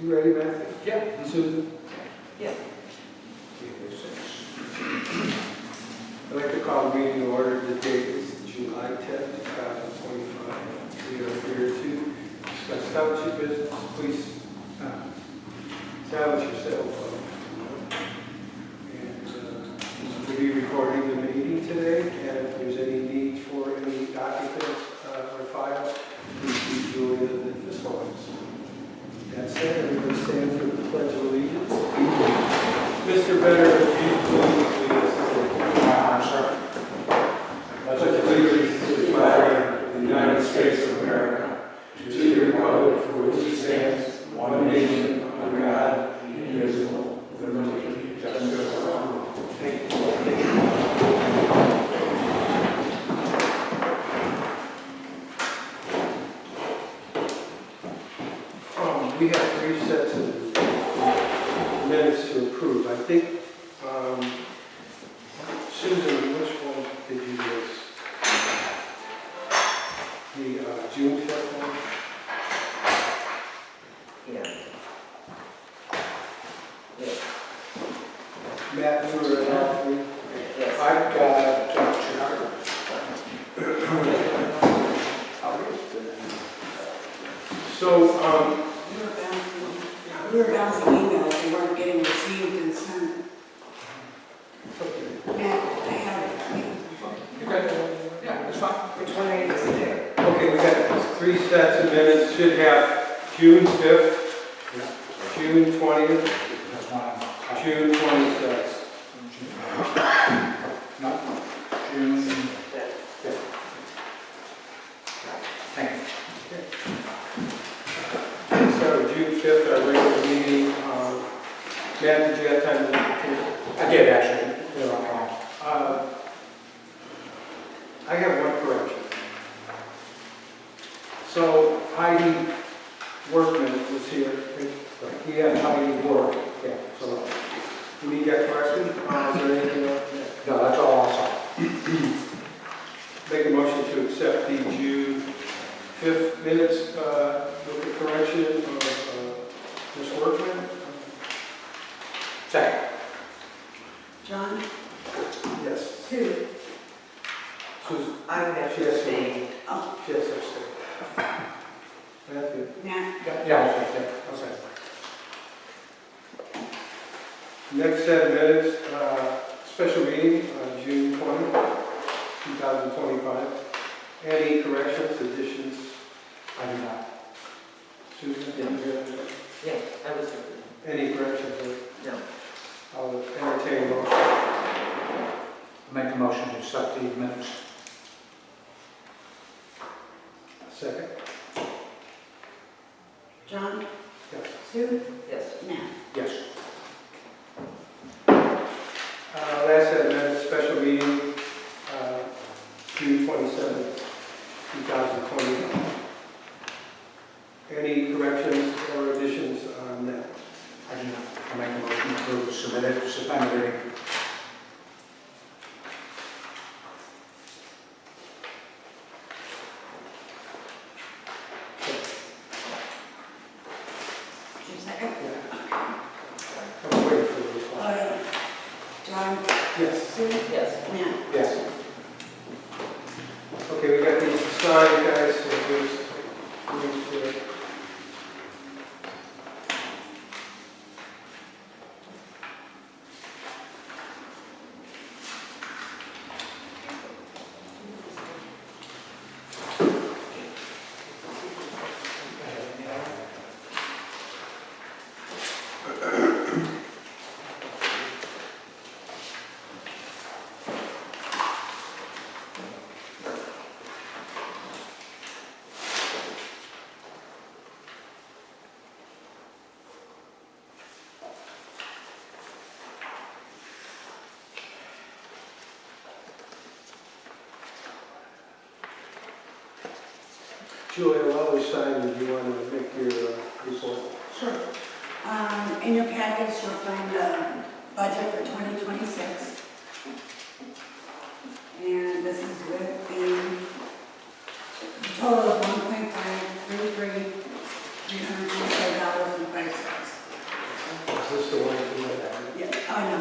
You ready, Matthew? Yeah. Susan? Yeah. I'd like to call the meeting to order. The date is July 10th, 2025. We are here to discuss township business. Please silence your cell phone. And we'll be recording the meeting today, and if there's any need for any documents or files, please see Julia in the fiscal office. That said, everybody stand for the Pledge of Allegiance. Mr. Benner, would you please lead us in I'm sorry. pledge of allegiance to the flag of the United States of America, to the republic for which it stands, one nation, under God, indivisible, with liberty and justice for all. Thank you. We have 3 sets of minutes to approve. I think, Susan, which one did you use? The June 5th one? Yeah. Yeah. Matt, you were at all 3? Yes. I've got So, We were bouncing emails, they weren't getting received and sent. Matt, I have it. Okay. Yeah, that's fine. Which one are you doing? okay, we got 3 sets of minutes. Should have June 5th, June 20th, That's mine. June 26th. No. June 5th. Thank you. So June 5th, our regular meeting. Matt, did you have time to look at it? I did actually. They're on time. I have one correction. So Heidi Workman was here. He had Heidi Work. Yeah. So you need that correction? Is there anything else? No, that's all I saw. Make a motion to accept the June 5th minutes with the correction of Ms. Workman. Second. John? Yes. Sue? Susan? I would have to Yes. abstain. Oh, Yes, abstain. Matthew? Matt? Yeah, I'll say that. Okay. Next set of minutes, special meeting on June 20, 2025. Any corrections, additions? I do not. Susan, did you hear that? Yeah, I was, Any corrections? no. I'll entertain a motion. Make a motion to accept the minutes. Second? John? Yes. Sue? Yes. Matt? Yes. Last set of minutes, special meeting, June 27, 2020. Any corrections or additions on that? I do not. I make a motion to approve the submitted, suspended reading. Did you second? I'm waiting for the response. Oh, yeah. John? Yes. Sue? Yes. Matt? Yes. Okay, we got these signed, guys, so here's Julia, while we're signing, do you want to make your report? Sure. In your package, you'll find the budget for 2026. And this is with the total of 1.533 $325.05. Is this the one you had? Yeah, oh, no.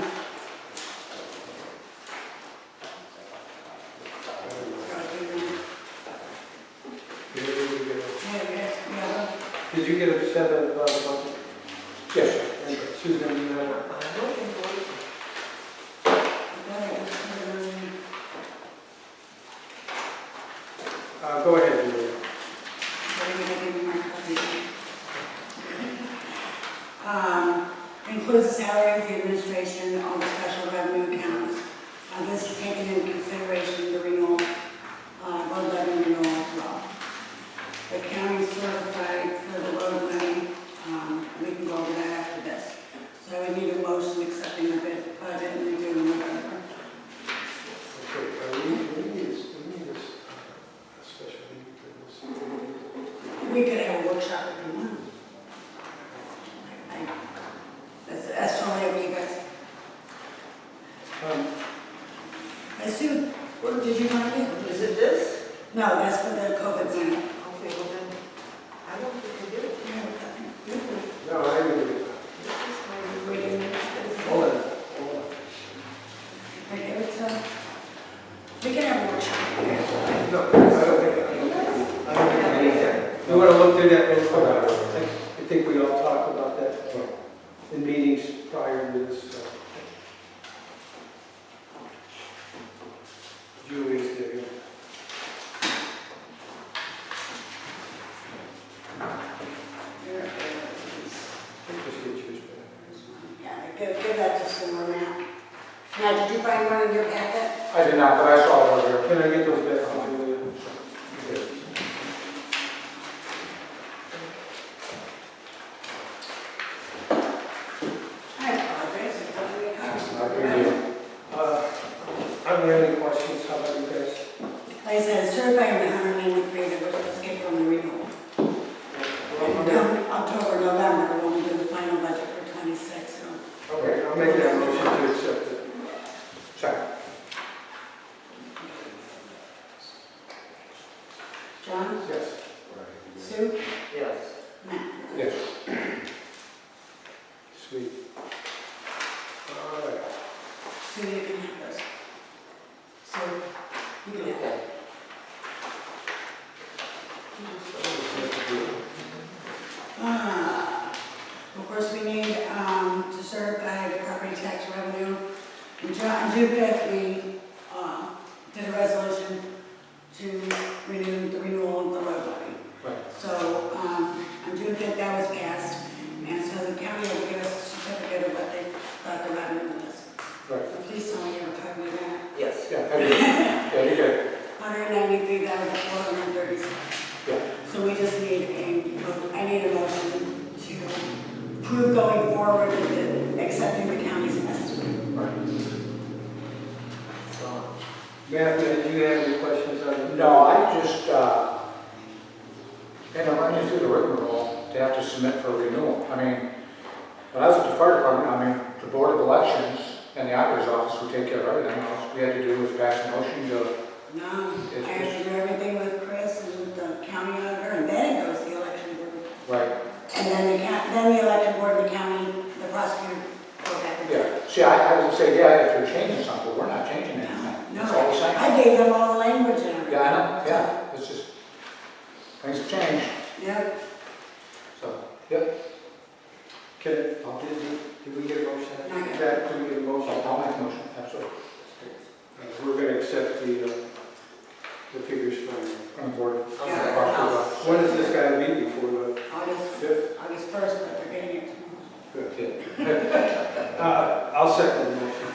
Did you get a set of budget? Yes, sir. And Susan, you know, I'm looking for it. go ahead, Julia. Includes the salary of the administration, all the special revenue accounts. This is taken into consideration the renewal, road levy renewal as well. The county is certified for the road levy. We can go over that after this. So I would need a motion accepting the budget and reviewing November. Okay, we need this special meeting for this. We could have a workshop if you want. That's totally up to you guys. Sue, did you want to do? Is it this? No, that's for the COVID thing. Okay, well then, I don't think I did it. No, I didn't. This is my reading. Hold on. Okay, we can have a workshop. No, I don't think. You want to look through that real quick? I think we all talked about that in meetings prior to this. Julie's there. Just get yours back. Yeah, give that to Sue now. Now, did you find one in your packet? I did not, but I saw it over here. Can I get those back from Julia? I apologize, I don't have any copies. Not a big deal. Are there any questions? How about you guys? Like I said, certifying the 193 that we're supposed to get from the renewal. And come October, November, when we do the final budget for 26. So. Okay, I'll make that motion to accept it. Second. John? Yes. Sue? Yes. Matt? Yes. Sweet. All right. Sue, you can have those. Sue, you can have that. Of course, we need to certify the property tax revenue. In June 5th, we did a resolution to renew the renewal of the road levy. Right. So on June 5th, that was passed, and so the county will give us a certificate of what they thought the revenue was. Right. So please tell me you're talking about Yes. Yeah, I did. Yeah, you did. 193,436. Yeah. So we just need I need a motion to approve going forward with accepting the county's estimate. Right. Matthew, do you have any questions on it? No, I just, I'm running through the rigmarole to have to submit for renewal. I mean, when I was at the fire department, the Board of Elections and the auditor's office would take care of everything. All we had to do was pass a motion to, No, I have to do everything with Chris and with the county auditor, and then it goes to the election board. right. And then the election board, the county, the prosecutor go back and Yeah. See, I would say, yeah, if you're changing something, we're not changing anything. No, It's all the same. I gave them all the language and everything. Yeah, I know, yeah. It's just, things have changed. Yep. So, yep. Did we get a motion? Not yet. Jack, did we get a motion? I'll make a motion, absolutely. We're going to accept the figures from. On board. Yeah. When is this guy leave before the August 5th? 1st, but they're getting it tomorrow. Good. I'll second the motion.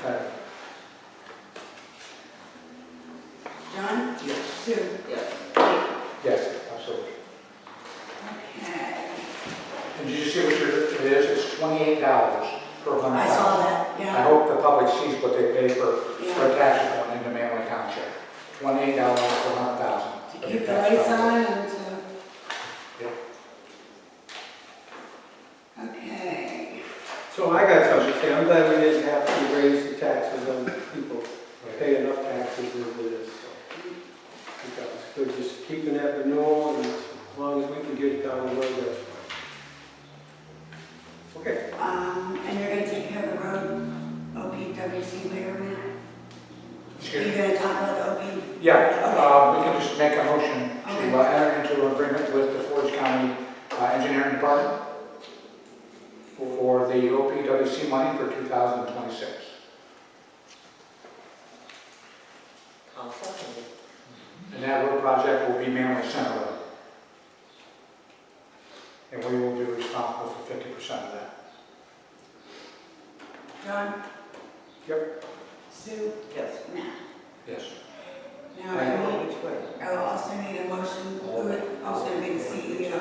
John? Yes. Sue? Yes. Yes, absolutely. Okay. And did you see what it is? It's $28 per 100,000. I saw that, I yeah. hope the public sees what they pay for Yeah. taxes going into Manly Township. $28 per 100,000. To keep the lights on and to... Yeah. Okay. So I got something to say. I'm glad we didn't have to raise the taxes on people. Pay enough taxes as it is. So. Because we're just keeping that renewal, and as long as we can get it down the road, that's fine. And you're gonna take care of the road, OPWC later, Matt? Excuse You're me. gonna talk about the OP? Yeah, we can just make a motion Okay. to enter into an agreement with the Portage County Engineering Department for the OPWC money for 2026. I'll second it. And that road project will be Manly Center Road. And we will be responsible for 50% of that. John? Yep. Sue? Yes. Matt? Yes. Now, I I don't know need, which way. I will also need a motion, who would also gonna be the CEO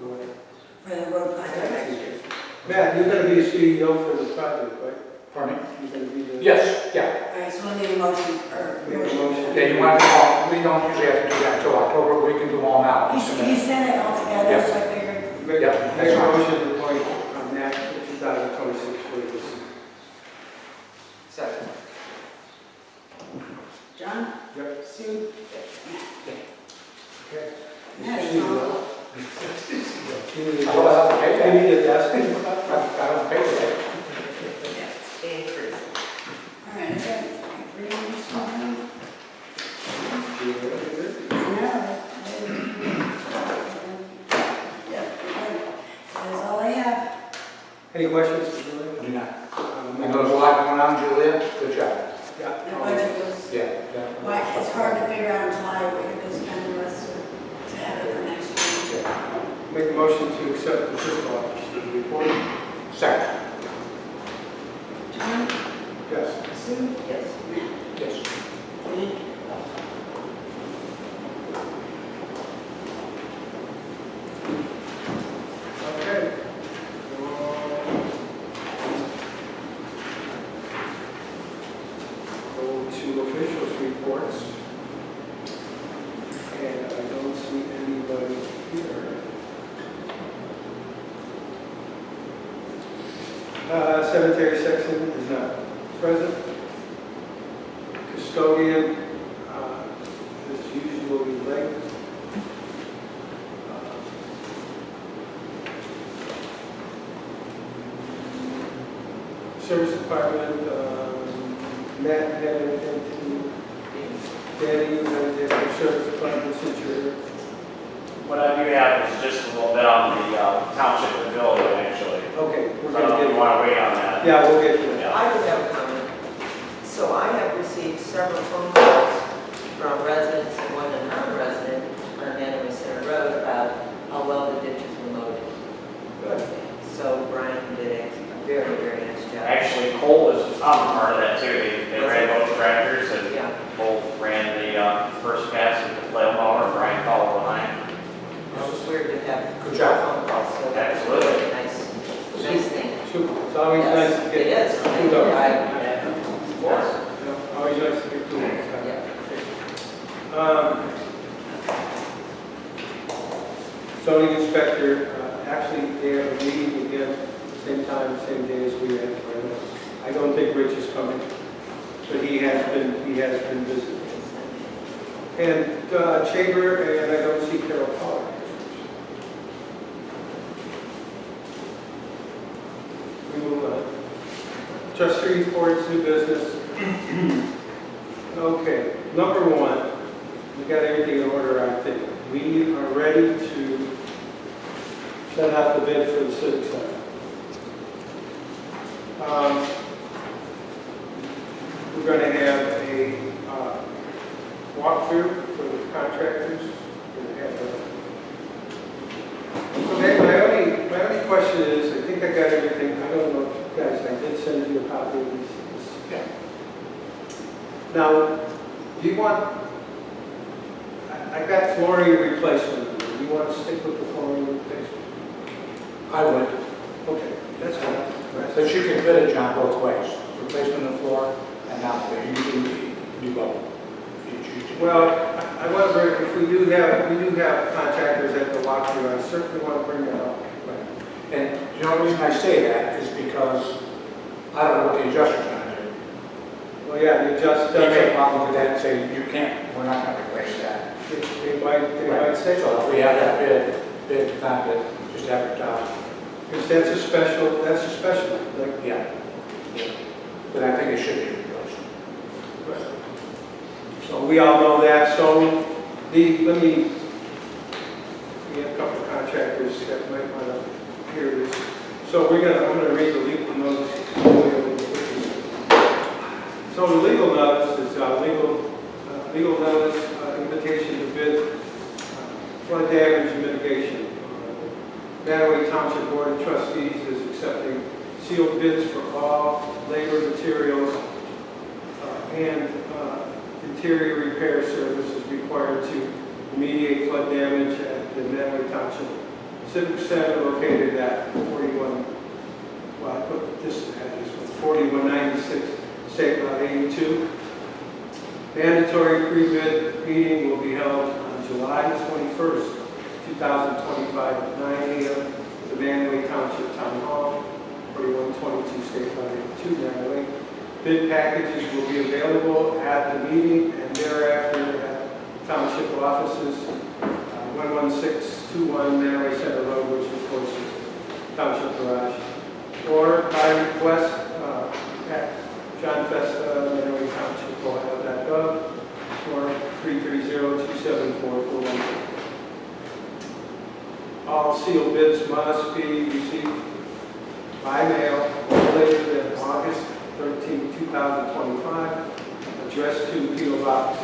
Go ahead. for the road project. Matt, you're gonna be a CEO for the project, right? Pardon me? You're gonna be the. Yes, yeah. All right, so we'll need a motion, or Make a motion. motion. Yeah, you want to do all, we don't usually have to do that until October, we can do all now. He sent it all together, Yes. so I figured, Make Yep, make that's a fine. motion to appoint Matt for 2026 for this. Second. John? Yep. Sue? Okay. Matt is You all. need I don't have to pay a that. you need a desk? I don't pay for that. Increase. All right, okay. Three on this one. Yeah. I know. Yep, okay. That is all I have. Any questions for Julie? Do not. I know there's a lot going on, Julia, good job. The Yeah. budget was, Yeah. well, it's hard to figure out in July what you're gonna spend the rest of, to have it for next year. Make a motion to accept the fiscal officer's report. Second. John? Yes. Sue? Yes. Matt? Yes. Thank you. Okay. Go to officials' reports. And I don't see anybody here. Cemetery section is not present. Custodian is usually late. Service department, Matt had anything to, Danny, you had anything for service department since you're here? What I do have is just a little bit on the township pavilion, actually. Okay, we're So I don't know gonna if you get, want to wait on that. yeah, we'll get to that. I do have a comment. So I have received several phone calls from residents and one a non-resident on Manaway Center Road about how well the ditches were mowed. Good. So Brian did a very, very nice job. Actually, Cole was on part of that too. They ran both tractors and Yeah. Cole ran the first pass with the flail mower and Brian followed behind. It was weird to have Good job. phone calls, so that was Absolutely. a nice thing. Super, it's always nice to get. It is. kudos. Of course. Yeah, always nice to get kudos. Yeah. Zoning inspector, actually, they have a meeting again, same time, same day as we have. I don't think Rich is coming, but he has been visiting. And Chamber, and I don't see Carol Pollard. We move on. Trustee reports, new business. Okay, number one, we got everything in order, I think. We are ready to send out the bid for the Civic Center. We're going to have a walkthrough for the contractors. We're gonna have okay, my only question is, I think I got everything. I don't know if you guys, I did send you a copy of these. Yeah. Now, do you want, I got flooring replacement. Do you want to stick with the flooring replacement? I would. Okay, that's fine. But you can bid it, John, both ways. Replacement of the floor and not the, you can do both. If you choose to. Well, I want to bring, if we do have contractors at the walkthrough, I certainly want to bring that up. Right. And you know the reason I say that is because I don't know what the adjuster's gonna do. Well, yeah, you just, He may come up with that and say, you can't, we're not gonna replace that. they might say So if we have that bid, not bid, just advertise, Because that's a special, like, Yeah. But I think it should be replaced. so we all know that, so we have a couple of contractors that might want to hear this. So I'm gonna read the legal notice. So the legal notice is legal notice, invitation to bid, flood damage mitigation. Manaway Township Board of Trustees is accepting sealed bids for all labor, materials, and interior repair services required to remediate flood damage at the Manaway Township Civic Center located at 41, well, I put this address, 4196 State Route 82. Mandatory pre-bid meeting will be held on July 21st, 2025 at 9 a.m. at the Manaway Township Town Hall, 4122 State Route 82, Manaway. Bid packages will be available at the meeting and thereafter at township offices, 11621 Manaway Center Road, which of course is Township Garage, or by request at John Festa, Manaway Township, Ohio.gov, or 330-274-41. All sealed bids must be received by mail no later than August 13, 2025, addressed to P.O. Box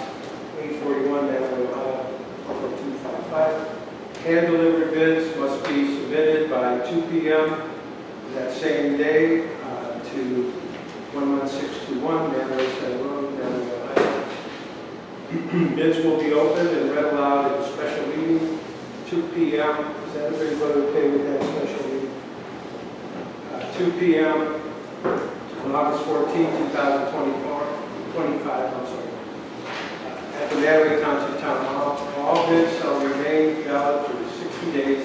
841, Manaway, Ohio, 44255. Hand-delivered bids must be submitted by 2 p.m. that same day to 11621 Manaway Center Road, Manaway, Ohio. Bids will be opened and read aloud at a special meeting, 2 p.m. Is that everybody okay with that special meeting? 2 p.m. on August 14, 2025, I'm sorry. At the Manaway Township Town Hall. All bids shall remain valid for 60 days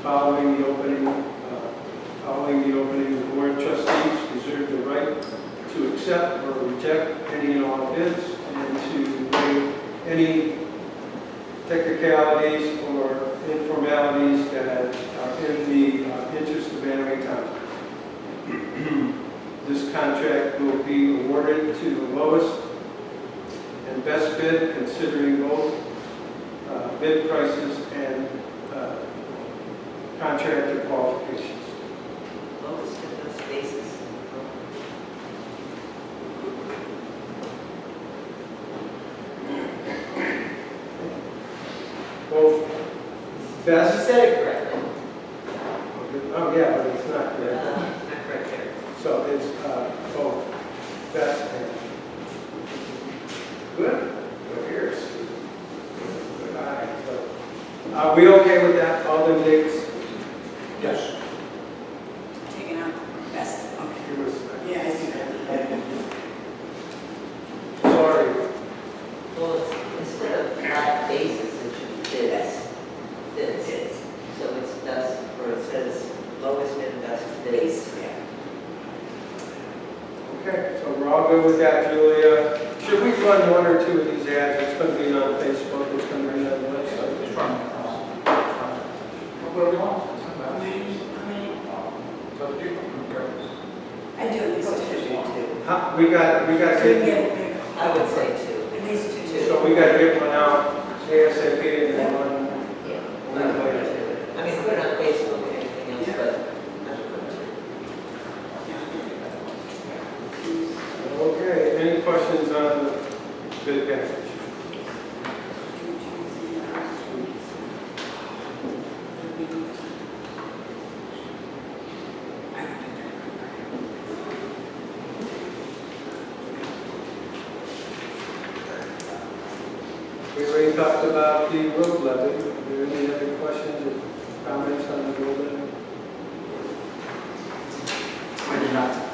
following the opening. The Board of Trustees reserve the right to accept or reject any and all bids and to waive any technicalities or informalities that are in the interest of Manaway Township. This contract will be awarded to the lowest and best bid, considering both bid prices and contractor qualifications. Lowest and best basis. Both You best. said it correctly. Oh yeah, but it's not correct. Not correct there. So it's both best and good. Good ears. Good eye. So, are we okay with that? All them dates? Yes. Taking out best, okay. It was. Yeah, I see that. Sorry. Well, instead of flat basis, it should be bids. Bids. So it's best, or it says lowest and best bids. Yeah. Okay, so we're all good with that, Julia. Should we run one or two of these ads? It's going to be on Facebook, it's going to be on the website. It's from, what do we want? How many? So do you, I do at least Should two. do two. We got So we get to, it big. I would say two. At least two. so we got to get one out ASAP and then one. Yeah. I mean, put it on Facebook and everything else, but I would put two. Okay, any questions on the bid package? We already talked about the road levy. Are there any other questions or comments on the road levy? I do not.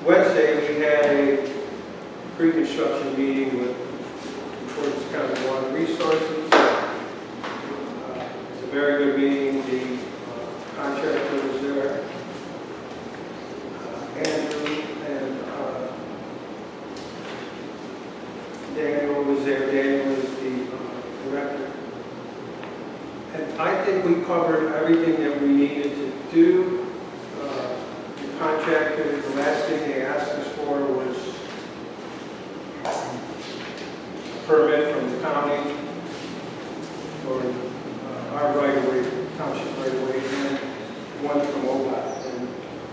Wednesday, we had a pre-construction meeting with Portage County Water Resources. It's a very good meeting. The contractor was there. Andrew and Daniel was there. Daniel is the director think we covered everything that we needed to do. The contractor, the last thing they asked us for was a permit from the county for our right-of-way, township right-of-way, and one from ODOT, and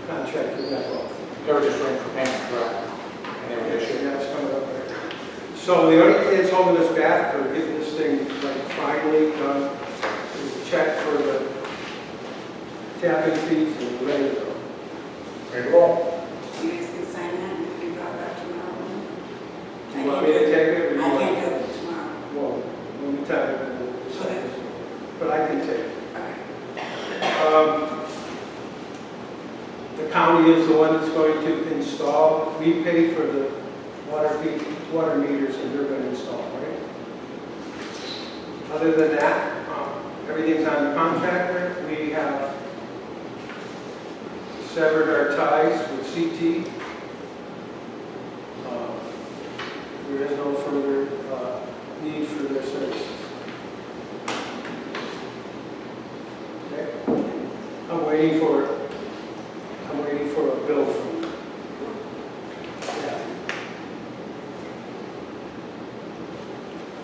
contractor that well. They were just waiting for payment, correct? And they were issued. That's coming up there. So the only thing that's holding us back for getting this thing like finally done is a check for the tapping fees and we're ready to go. Ready to roll? You guys can sign that and we can draw that tomorrow. Do you want me to take it? Or you I want- can't do it tomorrow. Well, let me tell you, we'll decide this one. But I can take it. Okay. The county is the one that's going to install. We pay for the water meters and they're going to install, right? Other than that, everything's on the contractor. We have severed our ties with CT. There is no further need for their services. Okay? I'm waiting for a bill from them. Yeah.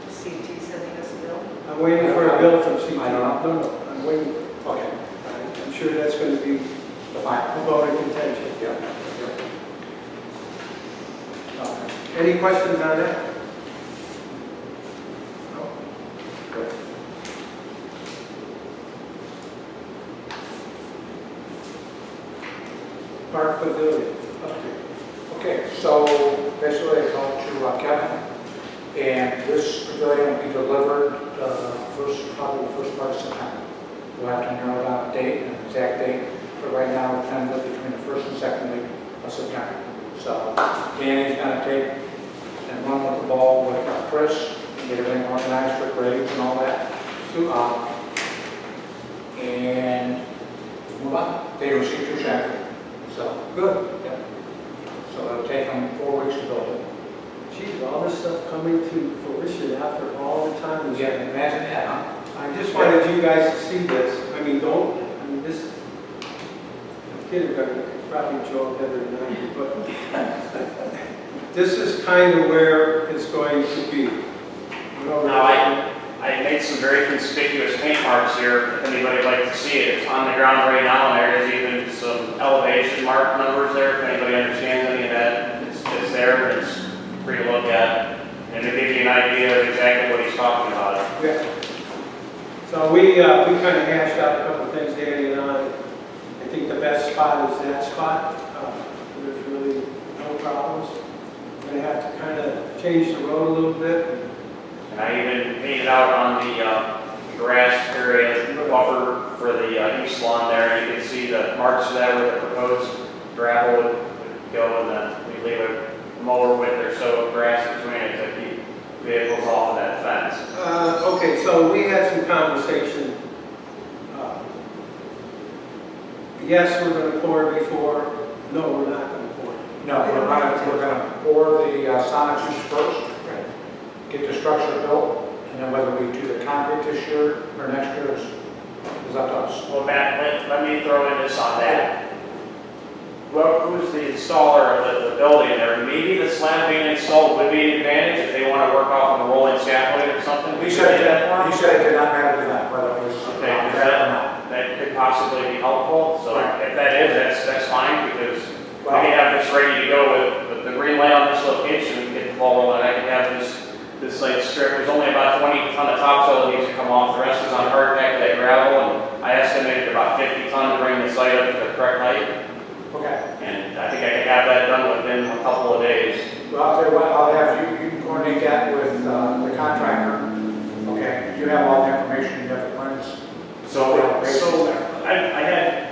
CT sending us a bill? I'm waiting for a bill from CT. I don't know. No, I'm waiting. Okay, I'm sure that's going to be the fine. a vote of contention. Yeah. Any questions on that? No? Good. Park Pavilion, update. Okay, so basically I talked to Kevin, and this pavilion will be delivered probably the first part of September. We'll have to narrow down a date, an exact date, but right now we're kind of between the first and second week of September. So Danny's going to take and run with the ball with Chris, and get everything organized for grades and all that. And move on. They received your check. So, Good. yeah. So it'll take them 4 weeks to build it. Geez, all this stuff coming to fruition after all the time. Yeah, imagine that, huh? I just wanted you guys to see this. I mean, this, the kindergarten could probably draw better than I do, but this is kind of where it's going to be. Now, I made some very conspicuous paint marks here, if anybody would like to see it. It's on the ground right now, and there is even some elevation mark numbers there, if anybody understands any of that. It's there, and it's free to look at, and it'll give you an idea of exactly what he's talking about. Yeah. So we kind of hashed out a couple of things, Danny and I think the best spot is that spot. There's really no problems. We're going to have to kind of change the road a little bit. And I even painted out on the grass area, the buffer for the east lawn there, and you can see the marks there where the proposed gravel would go, and then we leave a mower width or so of grass between it to keep vehicles off of that fence. Okay, so we had some conversation. Yes, we're going to pour before. No, we're not going to pour. No, we're gonna pour the sonotubes first, get the structure built, and then whether we do the concrete this year or next year is up to us. Well, Matt, let me throw in this on that. Well, who's the installer of the building there? Maybe the slab being installed would be an advantage if they want to work off on a rolling scaffolding or something. He said it did not matter to them whether it was Okay, there or not. that could possibly be helpful. So if that is, that's fine, because we Well, can have this ready to go with the green light on this location, get the ball rolling. I can have this like strip. There's only about 20 ton of topsoil that needs to come off. The rest is on hard pack, that gravel, and I estimated about 50 ton to bring the site up to the correct height. Okay. And I think I can have that done within a couple of days. Well, I'll tell you what, I'll have you can coordinate that with the contractor. Okay, you have all the information, you have the plans. So I had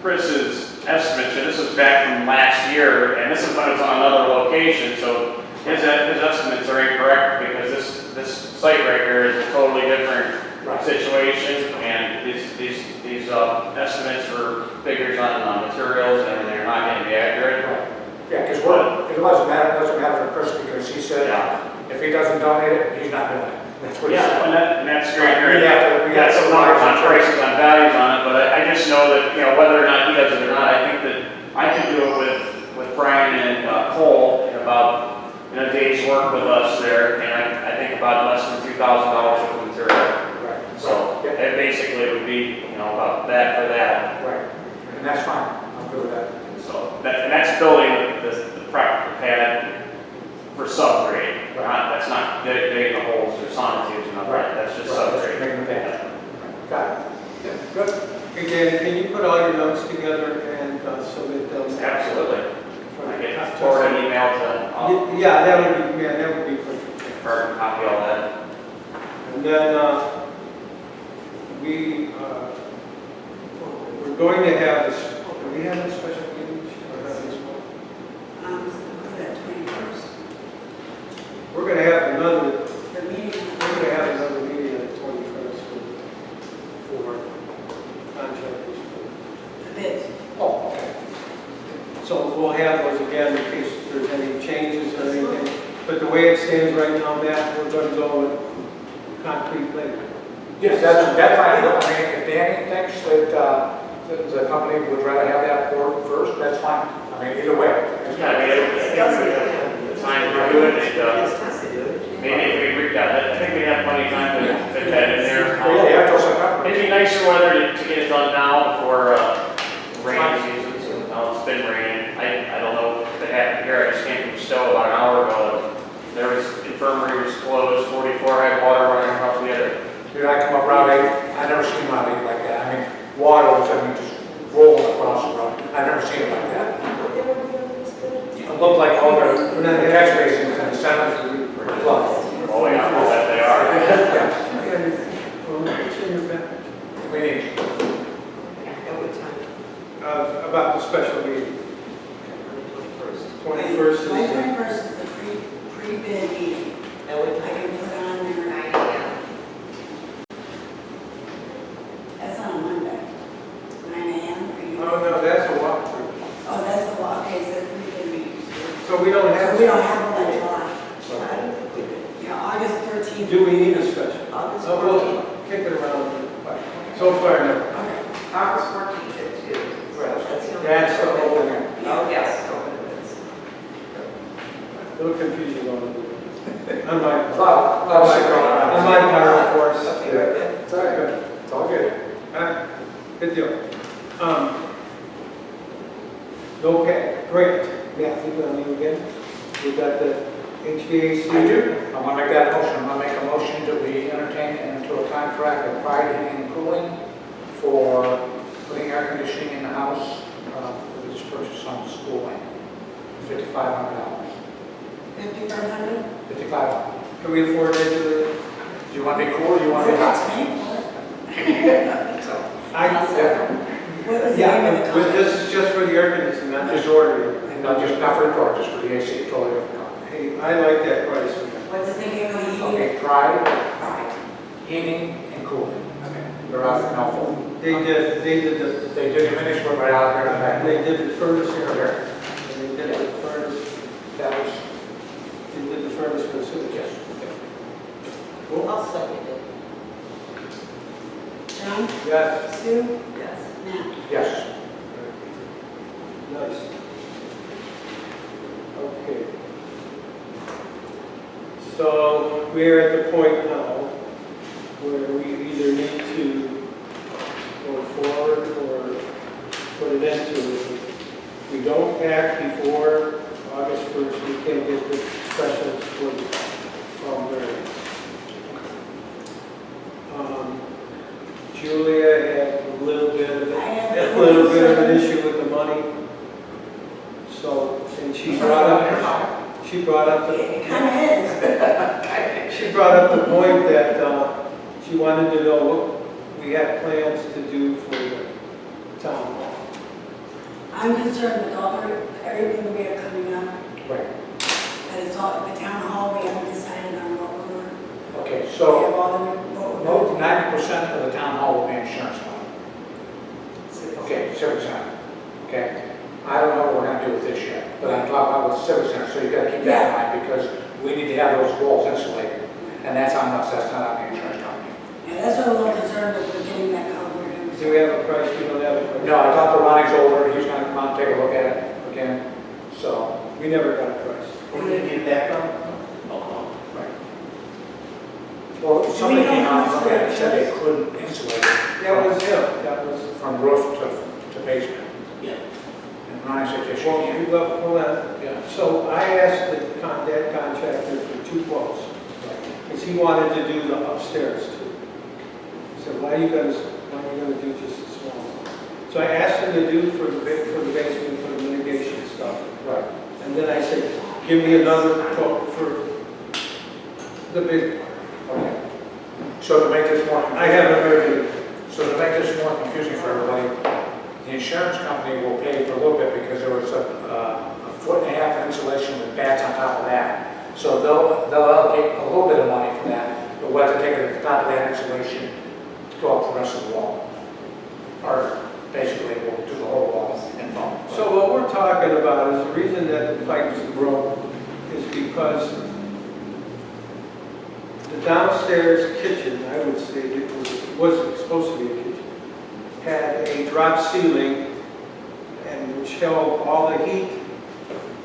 Chris's estimates, and this was back from last year, and this is when it was on another location, so his estimates are incorrect, because this site right here is a totally different situation, and these estimates for figures on materials and everything are not going to be accurate. Right. Yeah, because it doesn't matter for Chris, because he said if he doesn't donate it, he's not doing it. That's what it Yeah, said. and that's great. We have to- We got some numbers on prices, on values on it, but I just know that, whether or not he does it or not, I think that I can do it with Brian and Cole in about, a day's work with us there, and I think about less than $2,000 worth of material. Right. So Yep. it basically would be, about that for that. Right, and that's fine, I'm good with that. So and that's building the prep pad for subgrade. That's not digging the holes or sonotubes and all that. That's just subgrade. Making the pad. Got it. Yeah, good. Hey, Danny, can you put all your notes together and submit them? Absolutely. I can forward an email to Yeah, that would be perfect. carbon copy all that. And then, we're going to have this, do we have a special meeting? Or have this one? So that 21st, We're going to have another, the meeting. we're going to have another meeting on the 21st for contractors. The bids. Oh, okay. So we'll have those again in case there's any changes or anything. But the way it stands right now, Matt, we're going to go with concrete later. Yes, that's fine. I mean, if Danny thinks that the company would rather have that board first, that's fine. I mean, either way. It's gotta be able to time to do it. And, maybe if we reach out, I think we have plenty of time to fit that in there. Oh, yeah, you have to set It'd be nicer weather to get it done now before rainy season. So it's been raining. I don't know if it happened here. I just came from Stowe about an hour ago. There was infirmary was closed. 44 had water running across the other. Dude, I come up Route 8, I never seen Route 8 like that. I mean, water was, just rolling across the road. I never seen it like that. It looked like all the catch basins in the center flood. Oh yeah, I bet they are. What's in your package? We need, About the special meeting. 21st is. My 21st is the pre-bid meeting. I can put on there. That's on a Monday. 9 a.m. Oh, no, that's a walkthrough. Oh, that's the law. Okay, so the pre-bid meeting. So we don't have. So we don't have one in July. Yeah, August 13th. Do we need a special? August So we'll 14th. kick it around. So far, no. Okay. August 14th at 2. That's the whole thing. Oh, yes. A little confusing on it. On my a lot of shit going on. On my part, of course. Okay, very good. It's all good. It's all good. All right, good deal. Okay, great. Matthew, on you again. We got the HVAC. I do. I'm gonna make that motion. I'm gonna make a motion that we entertain into a contract of Pride Heating and Cooling for putting air conditioning in the house, for this purchase on the school lane. $5,500. 5,500? $5,500. Can we afford to do it? Do you want to be cool or do you want to be hot? What was the Yeah, name of the but company? this is just for the air conditioning, not just ordering. And not just, not for the door, just for the AC, totally different company. Hey, I like that price. What's the name of the heating? Okay, Pride Right. Heating and Cooling. Okay. They're out in Melville. They did the, They did the finish work right out there in the back. they did the furnace here. And they did the furnace, That was, they did the furnace for the sewage. yes. Cool. I'll second it. John? Yes. Sue? Yes. Matt? Yes. Nice. Okay. So we're at the point now where we either need to go forward or put an end to it. If we don't act before August 1st, we can't get the specials from variance. Julia had a little bit of an issue with the money. So, and she brought up It the, kind of is. she brought up the point that she wanted to know what we had plans to do for the town hall. I'm concerned with everything we have coming up. Right. That it's all, the town hall, we haven't decided on what we're, Okay, we have so all the, what we're most, going 90% of the town hall will be insurance money. Okay, 7%. Okay. I don't know what we're gonna do with this yet, but I'm talking about with 7%, so you gotta keep that in mind because we need to have those walls insulated. and that's on us, that's not on the insurance company. Yeah, that's what I'm a little concerned with, getting that covered. Do we have a price? We don't have a price. No, I talked to Ronnie's over, he's gonna come out and take a look at it again, so. We never got a price. Where did you get that from? Right. Well, somebody came out and looked at it, and said they couldn't insulate it. That was him. That was. From roof to basement. Yeah. And Ronnie said, yes, you Well, can. hold on. Yeah. So I asked that contractor for 2 quotes, because he wanted to do the upstairs too. He said, why are you gonna do just a small one? So I asked him to do for the basement, for the mitigation stuff. Right. And then I said, give me another quote for the big one. Okay. So to make this more confusing. I haven't heard it. So to make this more confusing for everybody, the insurance company will pay for a little bit because there was a 1.5 foot insulation with bats on top of that. So they'll allocate a little bit of money for that, but we'll have to take it at the top of that insulation to go up the rest of the wall. Or basically, we'll do the whole wall and foam. So what we're talking about is the reason that the pipes broke is because the downstairs kitchen, I would say it wasn't supposed to be a kitchen, had a drop ceiling and which held all the heat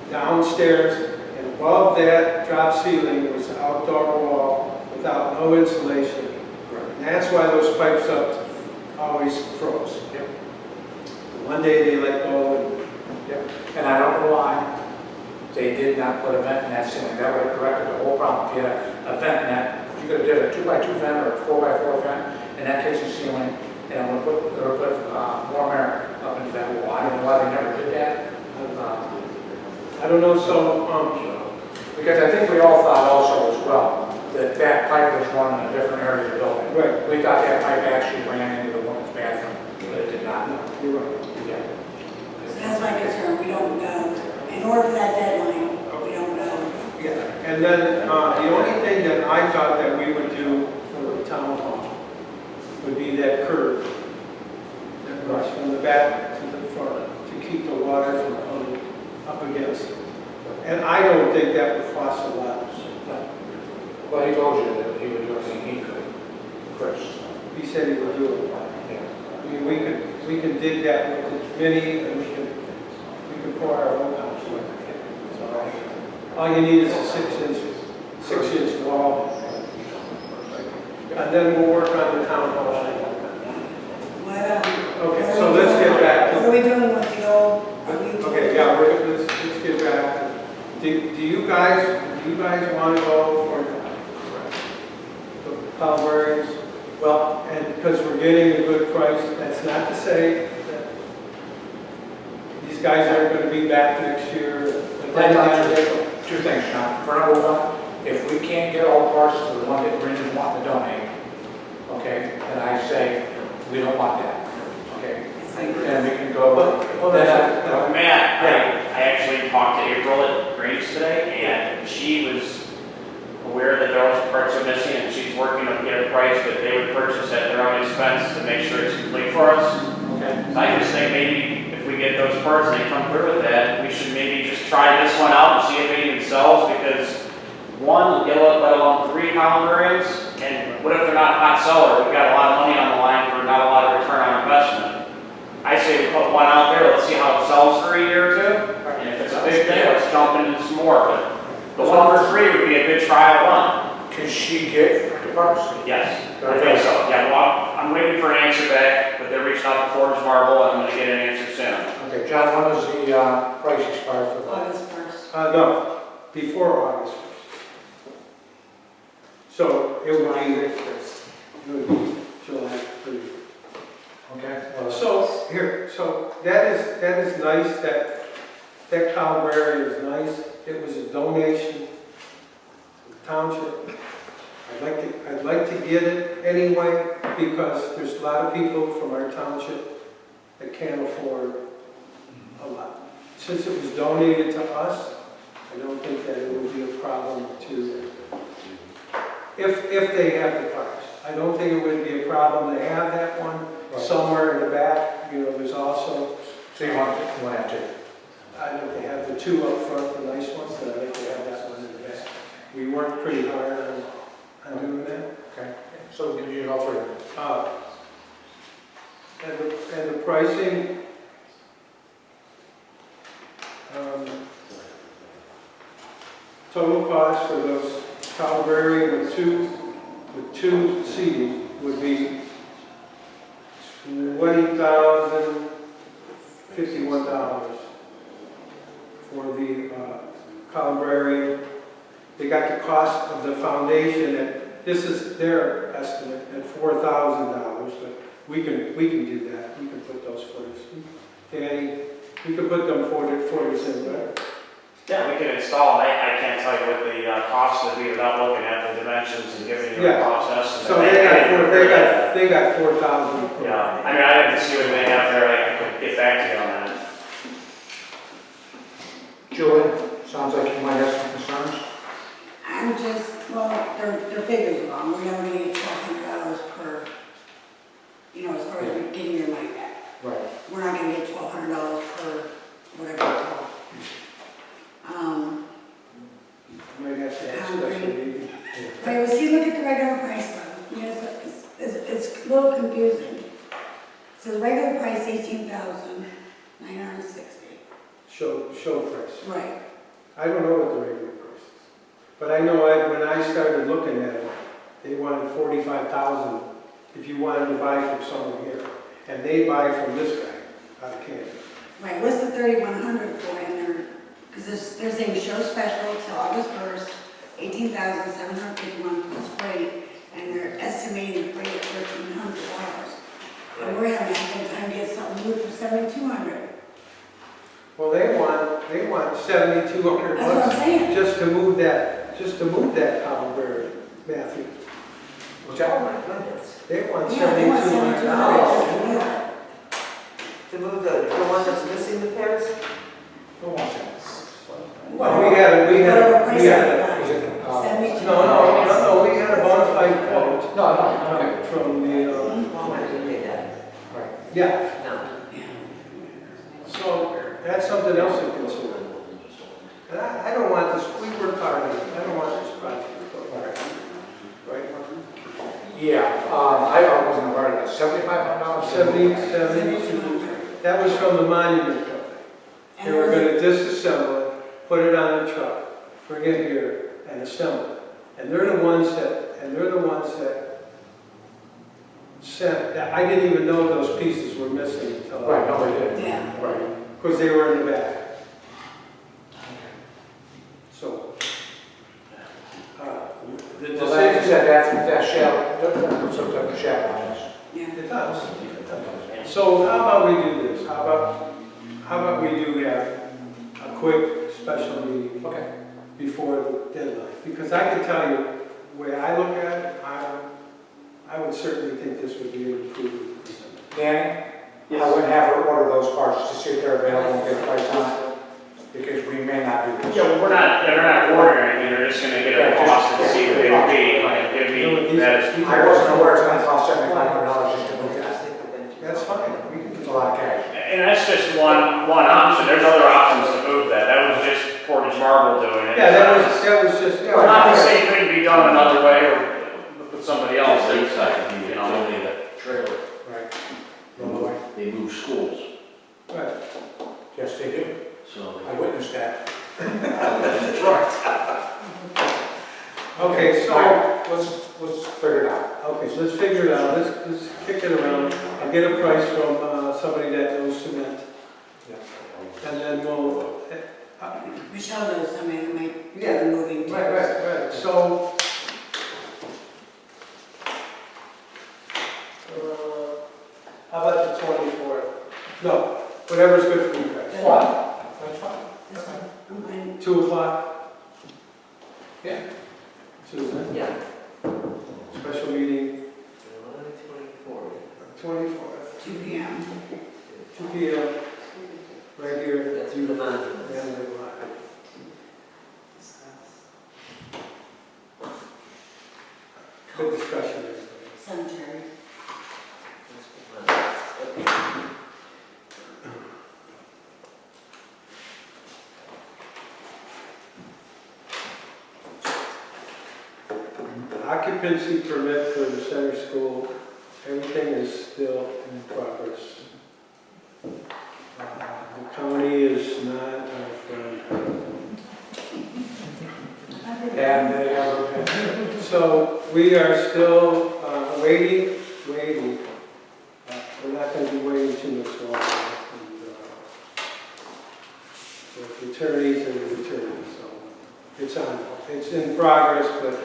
downstairs, and above that drop ceiling was an outdoor wall without no insulation. And that's why those pipes up always froze. Yep. One day they let go and Yep. And I don't know why they did not put a vent in that ceiling. That would have corrected the whole problem. If you had a vent in that, you could have did a 2x2 vent or a 4x4 vent in that kitchen ceiling, and it would put warm air up into that wall. I don't know why they never did that. I don't know, so, Because I think we all thought also as well that that pipe was run in a different area of the building. right, We thought that pipe actually ran into the woman's bathroom, but it did not. no, you're right. Yeah. So that's my concern, we don't know. In order for that deadline, we don't know. Yeah, and then, the only thing that I thought that we would do for the town hall would be that curb that runs from the back to the front to keep the water from coming up against it. And I don't think that would cost a lot. Well, he told you that he would do everything he could, Chris. He said he would do it. Yeah. I mean, we can dig that with the mini, and we can pour our own house. So all you need is a 6-inch wall. And then we'll work on the town hall. Okay, so let's get back to. What are we doing with the old? Okay, yeah, let's get back. Do you guys want to go for the Calvaries? Well, And because we're getting a good price, that's not to say that these guys aren't going to be back next year. two things, John. For number one, if we can't get all the parts to the one that Brendan wanted to donate, okay, then I say we don't want that, okay? And we can go. Matt, I actually talked to April at Grange today, and she was aware that those parts are missing, and she's working to get a price, but they would purchase at their own expense to make sure it's complete for us. Okay. So I just think maybe if we get those parts and they come through with that, we should maybe just try this one out and see if it even sells, because one, let alone 3 Calvaries, and what if they're not a hot seller? We've got a lot of money on the line for not a lot of return on investment. I say we put one out there, let's see how it sells for a year or two, and if it's a big thing, let's jump into some more. But the one for free would be a good trial run. Can she get the parts? Yes, I think so. Yeah, well, I'm waiting for an answer back, but they're reaching out to Forge Marble, and I'm gonna get an answer soon. Okay, John, when does the price expire for that? August 1st. No, before August 1st. So it would be July 30th. Okay. Well, So that is nice, that Calvary is nice. It was a donation to the township. I'd like to get it anyway, because there's a lot of people from our township that can't afford a lot. Since it was donated to us, I don't think that it would be a problem to, if they have the parts. I don't think it would be a problem to have that one somewhere in the back. You know, there's also, so you want to have to? I know they have the 2 up front, the nice ones, but I think they have that one in the back. We worked pretty hard on on doing that. Okay, so we'll give you all three. And the pricing, total cost for those Calvary with two seating would be $20,051 for the Calvary. They got the cost of the foundation at, this is their estimate, at $4,000, but we can do that. We can put those footers. Danny, we can put them footers in, right? Yeah, we can install them. I can't tell you what the cost would be without looking at the dimensions and giving you a Yeah. cost estimate. So they got 4,000. Yeah, I mean, I have to see what they have there, I could get back to you on that. Julie, sounds like you might have some concerns. I'm just, well, their figures are wrong. We're never gonna get $1,200 per, you know, as far as getting your money back. Right. We're not gonna get $1,200 per whatever it's called. Might have to ask special meeting. But see, look at the regular price though. You know, it's a little confusing. So the regular price, $18,960. Show price. Right. I don't know what the regular price is. But I know when I started looking at it, they wanted 45,000 if you wanted to buy from someone here. And they buy from this guy out of Canada. Right, what's the 3,100 for in there? Because they're saying show special till August 1st, $18,751 plus freight, and they're estimating the freight at $1,300. And we're having a hard time to get something moved for $7,200. Well, they want 7,200 That's what I'm saying. just to move that Calvary, Matthew. What's that? Oh my goodness. They want Yeah, they want $7,200. $7,200. To move the one that's missing the pairs? Who wants that? Well, we had Is it, $72. no, we had a bona fide quote No, okay. from the, Oh, I didn't pay that. Right. yeah. No. So that's something else to consider. And I don't want this, we worked hard on it, I don't want this project to go back. Right, Mark? Yeah, I wasn't aware of that. $7,500? 72, that was from the monument company. They were gonna disassemble it, put it on the truck, bring it here, and assemble it. And they're the ones that sent, I didn't even know those pieces were missing until. Right, no, they did. Yeah. Right. Because they were in the back. So, the Well, like you decision, said, that shell, that's some type of shell on this. Yeah. it does. So how about we do this? How about we do have a quick special meeting Okay. before the deadline? Because I can tell you, the way I look at it, I would certainly think this would be an improvement. Danny? I would have her order those parts to see if they're available and get a price on it, because we may not do this. Yeah, well, they're not ordering anything, they're just gonna get a cost and see what it would be, and it'd be that. I wasn't aware it's gonna cost $7,500 just to move that. That's fine. We can It's do a lot of cash. And that's just one option, there's other options to move that, that was just Portage Marble doing it. Yeah, that was just, We're not to say it couldn't be done another way, or with somebody else, They you know. only that trailer. Right. Run away. They move schools, right. Yes, they do. so. I witnessed that. That's right. Okay, so, All right, let's figure it out. okay, so let's figure it out. Let's kick it around and get a price from somebody that knows cement. Yeah. And then we'll, Michelle knows somebody who might do Yeah. the moving too. right. So, how about the 24th? No, whatever's good for you guys. What? That's fine. That's fine. I'm fine. 2 o'clock, Yeah. Susan, Yeah. special meeting, 24. 24th, 2 p.m. 2 p.m., right here. That's the monument. Yeah, the lot. Good discussion, everybody. Cemetery. I occupancy permit for the center school, everything is still in progress. The county is not our friend. And they have, So we are still waiting. We're not going to be waiting too much longer. And, the attorneys are the attorneys, so it's in progress, but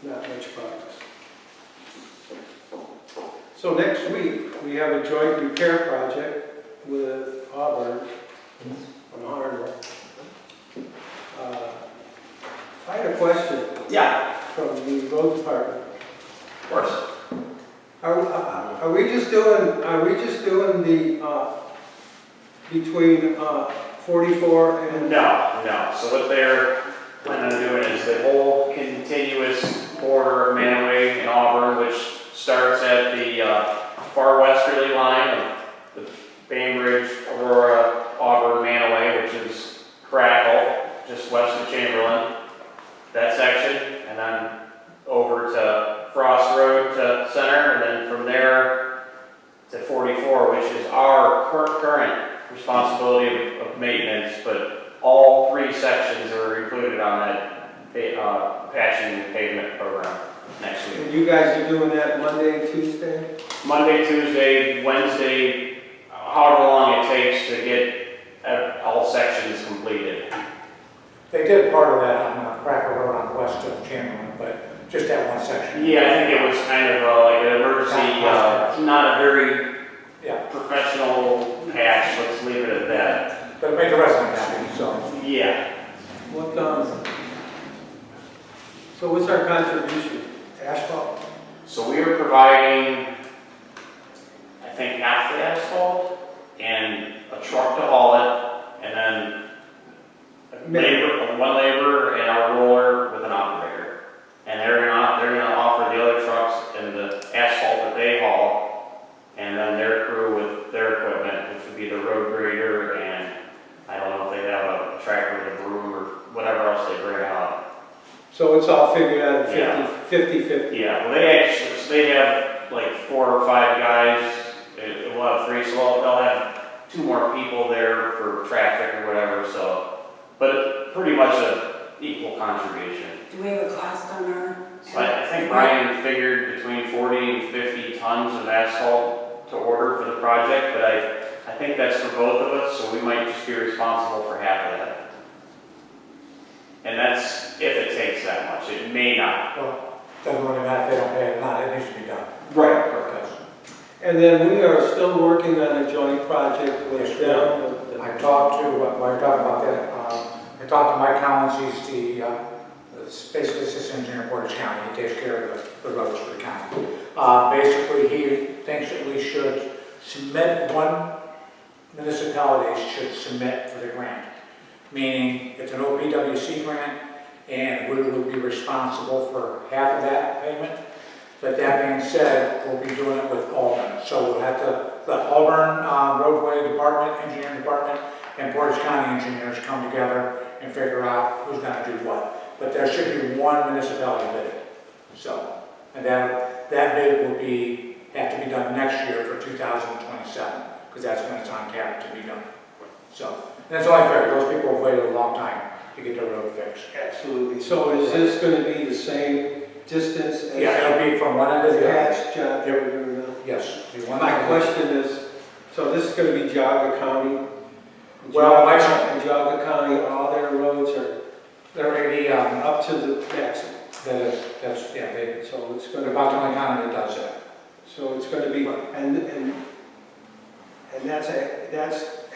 not much progress. So next week, we have a joint repair project with Auburn on Harnell. I had a question. Yeah, From the road department. of course. Are we just doing the, between 44 and? No. So what they're planning on doing is the whole continuous border of Manaway and Auburn, which starts at the far westerly line of the Bainbridge, Aurora, Auburn, Manaway, which is Crackle, just west of Chamberlain. That section, and then over to Frost Road to Center, and then from there to 44, which is our current responsibility of maintenance, but all 3 sections are included on that patching and pavement program next week. And you guys are doing that Monday and Tuesday? Monday, Tuesday, Wednesday, however long it takes to get all sections completed. they did part of that on Cracker Road on west of Chamberlain, but just that one section. Yeah, I think it was kind of like an emergency, not a very Yeah, professional patch, let's leave it at that. but make the residents happy, so. Yeah. What, so what's our contribution? Asphalt? So we are providing, I think, half the asphalt and a truck to haul it, and then one laborer and our roller with an operator. And they're gonna offer the other trucks and the asphalt that they haul, and then their crew with their equipment, which would be the road grader, and I don't know if they have a tractor with a broom or whatever else they bring out. So it's all figured out at Yeah. 50-50. Yeah, well, they have like 4 or 5 guys. We'll have 3, so they'll have 2 more people there for traffic or whatever. So, but pretty much a equal contribution. Do we have a cost on our? I think Brian figured between 40 and 50 tons of asphalt to order for the project, but I think that's for both of us, so we might just be responsible for half of that. And that's if it takes that much. It may not. Well, doesn't really matter if they don't pay it or not, it needs to be done. Right. And then we are still working on a joint project with Yes, we them. I talked to, while you're talking about that, I talked to Mike Collins, he's the basically assistant engineer in Portage County, he takes care of the roads for the county. Basically, he thinks that we should submit, one municipality should submit for the grant, meaning it's an OPWC grant, and we would be responsible for half of that payment. But that being said, we'll be doing it with Auburn. So we'll have to let Auburn roadway department, engineering department, and Portage County engineers come together and figure out who's going to do what. But there should be one municipality bid. So, and that bid will have to be done next year for 2027, because that's when it's on tap to be done. So, and that's only fair. Those people have waited a long time to get their road fixed. Absolutely. So is this going to be the same distance as Yeah, it'll be from one end to the the other. patch job that we're doing now? Yes. My question is, so this is going to be Jaga County? Well, Jaga County, all their roads are they're already, up to the maximum. so So it's going they're to, about the only county that does that. so it's going to be, and that's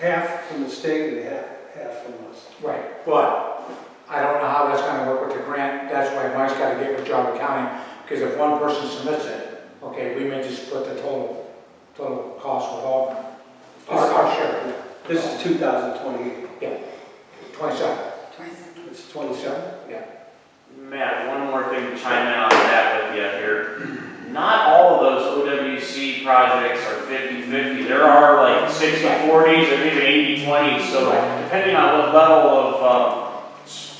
half from the state and half from us. Right, but I don't know how that's gonna work with the grant. That's why Mike's gotta get with Jogga County, because if one person submits it, okay, we may just split the total cost with Auburn. Our share, This is 2028. 27. It's 27? Matt, one more thing to chime in on that with you here. Not all of those OWC projects are 50-50. There are like 60-40s, there's even 80-20s. So depending on what level of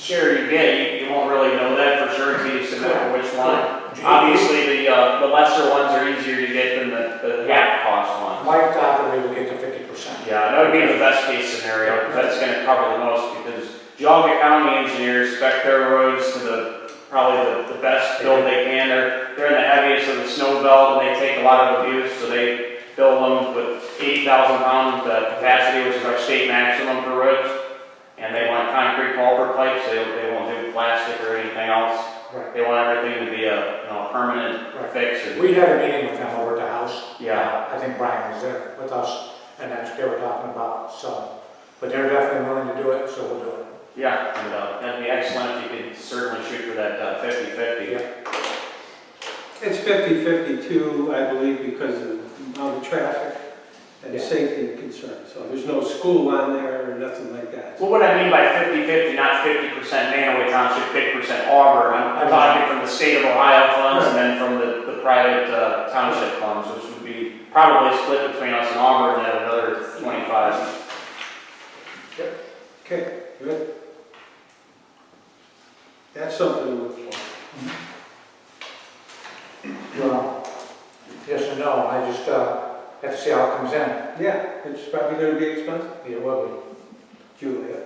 share you get, you won't really know that for sure until you submit for which one. Obviously, the lesser ones are easier to get than the half cost ones. Mike thought that we would get to 50%. Yeah, that would be the best case scenario, because that's gonna cover the most, because Geauga County engineers spec their roads to probably the best build they can. They're in the heaviest of the snow belt, and they take a lot of abuse, so they build them with 80,000 pound capacity, which is our state maximum for roads. And they want concrete culvert pipes, they won't do plastic or anything else. Right. They want everything to be a permanent fix. And, We had a meeting with them over at the house. yeah, I think Brian was there with us, and that's what they were talking about, so. But they're definitely willing to do it, so we'll do it. yeah, and that'd be excellent if you could certainly shoot for that 50-50. Yeah. It's 50-50 too, I believe, because of the amount of traffic and Yeah. safety concerns. So there's no school on there or nothing like that. Well, what I mean by 50-50, not 50% Manaway Township, 50% Auburn. I'm talking from the state of Ohio funds and then from the private township funds, which would be probably split between us and Auburn at another 25. Okay, good. That's something to look for. Well, yes and no, I just have to see how it comes in. Yeah, it's probably going to be expensive. It will be. Julia.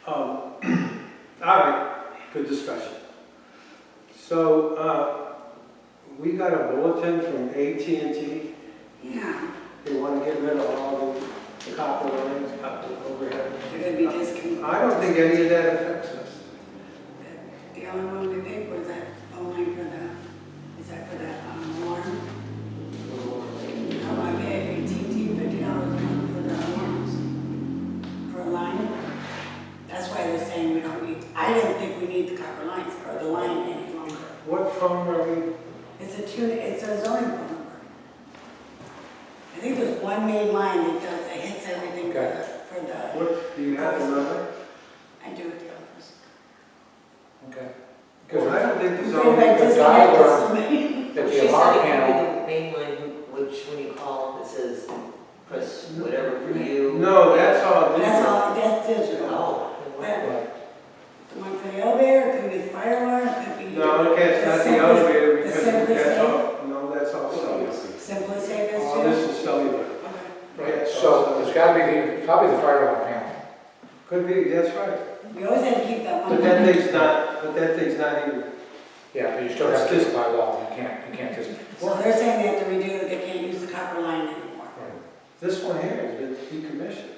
All right, good discussion. So, we got a bulletin from AT&T. Yeah, They want to get rid of all the copper lines, copper overhead. they're gonna be discontinued. I don't think any of that affects us. The only one we paid for is that phone line for the, is that for that alarm? I pay AT&T $50 a month for the alarms, for a line. That's why they're saying we don't need, I didn't think we need the copper lines or the line any longer. What phone are we? It's a zoning phone number. I think there's one main line that hits everything for the, What, do you have the number? I do it the office. Okay. Because I don't think there's If I only. disconnect this somebody. That She the alarm said it panel, could be the main line, which when you call, it says press whatever for you. No, that's all. That's all, that's digital. Oh. The one for the elevator, it could be the fire alarm, it could be. No, okay, it's not the Simply- elevator the because Simply that's Safe. all, no, that's all cellular. Simply Safe is All too? this is cellular. Okay. right, so it's gotta be probably the fire alarm panel. Could be, that's right. We always had to keep that one. But that thing's not even, Yeah, but you still have to do it by law, you can't just. So they're saying they have to redo it, they can't use the copper line anymore. this one here has been decommissioned.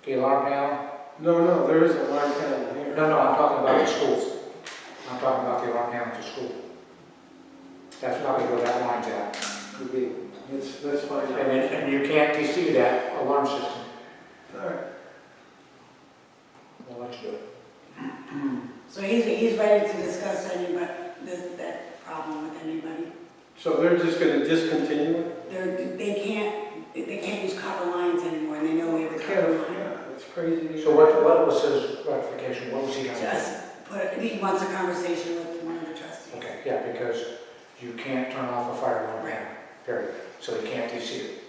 The alarm panel? No, there is a line panel here. No, I'm talking about the schools. I'm talking about the alarm panel to school. That's probably where that line's at. Could be, let's find out. And you can't DC that alarm system. All right. We'll let you do it. So he's ready to discuss that problem with anybody. So they're just gonna discontinue it? They can't use copper lines anymore, and they know we have a Yeah, copper line. it's crazy. So what was his ratification? What was he gonna do? He wants a conversation with one of the trustees. Okay, yeah, because you can't turn off a fire alarm panel, period. So he can't DC it.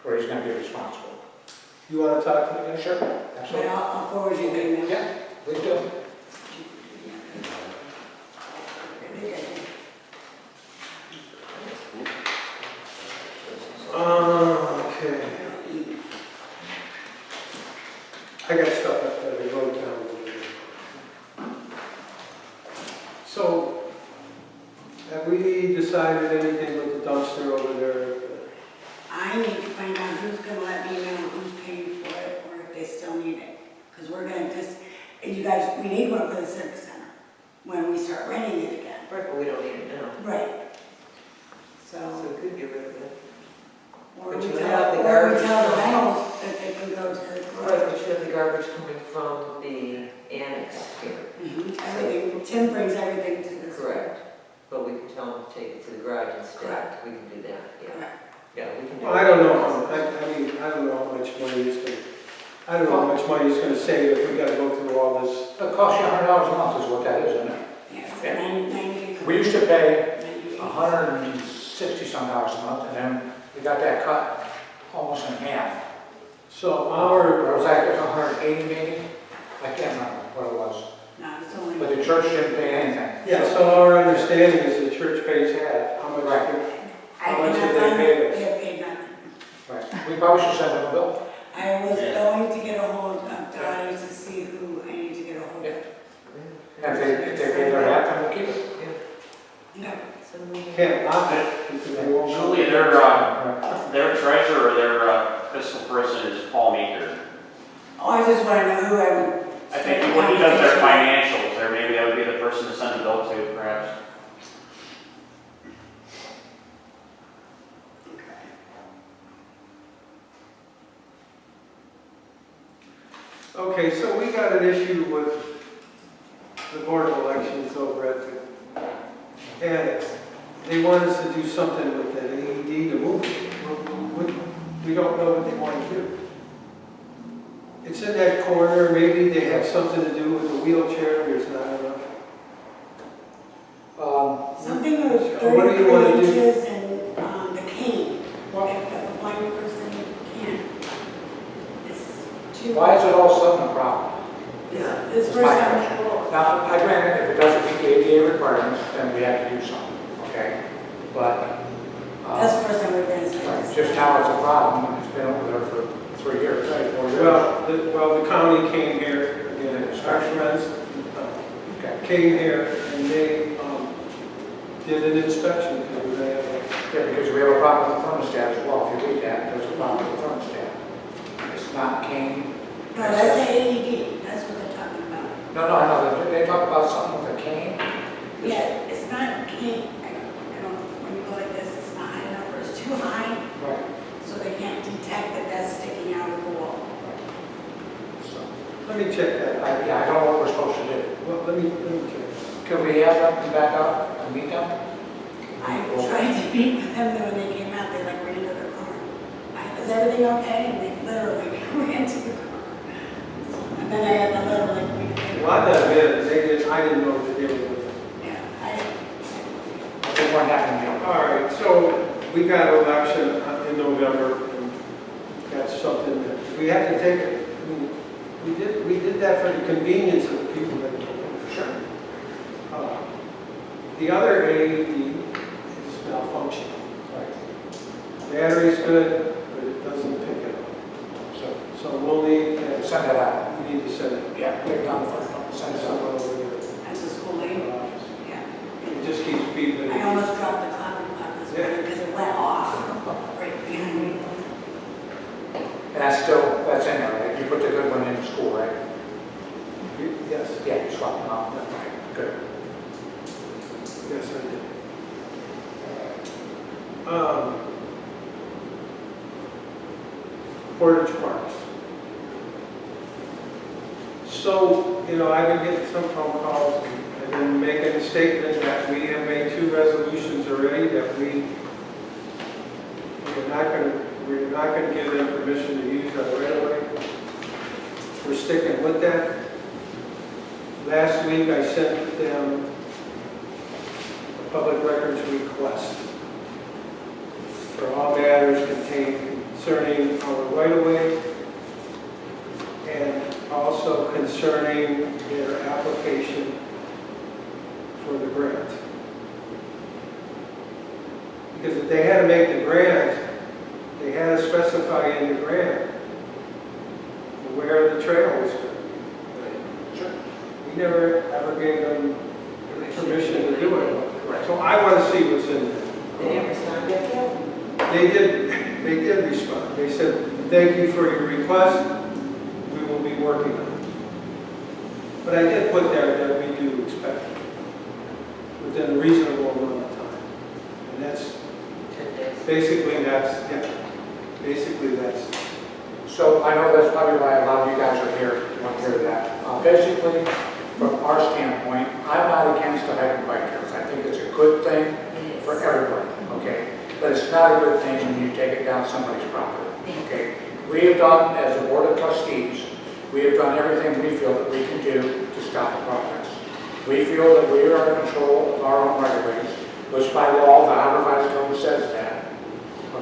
Or he's gonna be responsible. You wanna talk to the guy? Sure. But Absolutely. I'll forward you the email. Yeah, please do. Okay. I got stuff up there, we wrote down. So, have we decided anything with the dumpster over there? I need to find out who's gonna let me know who's paying for it, or if they still need it. Because we're gonna you guys, we need one for the service center, when we start renting it again. Right, but we don't need it now. Right. So So, we could get rid of it. or But we you tell have the the garbage. rentals that they can go to the Right, garage. but you have the garbage coming from the annex here. Everything, Tim brings everything to this. Correct. But we can tell them to take it to the garage instead. Correct. We can do that, yeah. Correct. Yeah, we can do Well, it. I don't know, I don't know how much money it's gonna, I don't know how much money it's gonna save if we gotta go through all this. It costs you $100 a month is what that is, isn't it? Yes, Yeah. 90. We used to pay 98. $160-some a month, and then we got that cut almost in half. So Or our, was that 180 maybe? I can't remember what it was, No, it's only. but the church didn't pay anything. Yeah, so our understanding is the church pays half. How much? Right. How much cannot did they find pay it. us? They have paid nothing. Right. We probably should send them a bill. I was Yeah. going to get a hold of Dottie to see who I need to get a hold of. And if they pay their half, then we'll keep it. No, So we- Can't lock it because they won't. Julie, their treasurer, their fiscal person is Paul Meeker. oh, I just want to know who I would. I think start when he does their conversation financials, there maybe that would be the person to send the bill to, perhaps. with. Okay. Okay, so we got an issue with the Board of Elections over at the annex. They want us to do something with that AED to move it. We don't know what they want to do. It's in that corner, maybe they have something to do with the wheelchair, there's not enough. Something with What do you wanna 33 do? inches and the cane. Well- If the blind person can't. It's too. Why is it all of a sudden a problem? This That's my first time. question. Now, I grant if it doesn't meet the ADA requirements, then we have to do something, okay? But, That's the first time we've been right, saying. just now it's a problem, it's been over there for 3 years, right, 4 years. Well, the county came here, again, our friends Okay. came here and they did an inspection because they had Yeah, because we have a problem with the thermostat as well. If you read that, there's a problem with the thermostat. It's not cane. No, that's the AED, that's what they're talking about. No, I know, they talk about something with a cane. Yeah, it's not cane, I don't, when you go like this, it's not high enough or it's too high, Right. so they can't detect that that's sticking out of the wall. So, Let me check that out. yeah, I don't know what we're supposed to do. Well, let me check. Can we have them come back out and meet them? I tried to meet with them, but when they came out, they like ran to the car. Is everything okay? And they literally ran to the car. And then I had the little like, Well, I gotta admit, I didn't know that they were with us. yeah, They weren't having me. All right, so we got an election in November, and that's something that, we have to take it. I mean, we did that for the convenience of the people that came. Sure. The other AED is malfunctioning. Right. Battery's good, but it doesn't pick it up. So we'll need, Send that out. we need to send it. Yeah, we've done the first one. Send it Someone out. over there. at the school in lane, the office. yeah. It just keeps beeping. I almost dropped the coffee pot this morning because it went off right behind me. And that's still, that's in there, right? You put the good one in school, right? Yes, Yeah, you swapped them out. Okay, good. yes, I did. Portage Parks. So, I've been getting some phone calls, and I've been making a statement that we have made 2 resolutions already, that we're not gonna give them permission to use our right of way. We're sticking with that. Last week, I sent them a public records request for all matters concerning our right-of-way and also concerning their application for the grant. Because if they had to make the grant, they had to specify in the grant where the trail was going to be. Sure. We never ever gave them permission to do it. So I want to see what's in there. They didn't respond yet, Ken? They did respond. They said, thank you for your request. We will be working on it. But I did put there that we do expect it within a reasonable amount of time. And that's, 10 days. basically that's. So I know that's probably why a lot of you guys are here, to want to hear that. Basically, from our standpoint, I'm not against the hydropower trails. I think it's a good thing It is. for everybody, okay? But it's not a good thing when you take it down somebody's property, okay? We have done, as a board of trustees, we have done everything we feel that we can do to stop the progress. We feel that we are in control of our own right-of-ways, which by law, the Ohio Revised Code says that,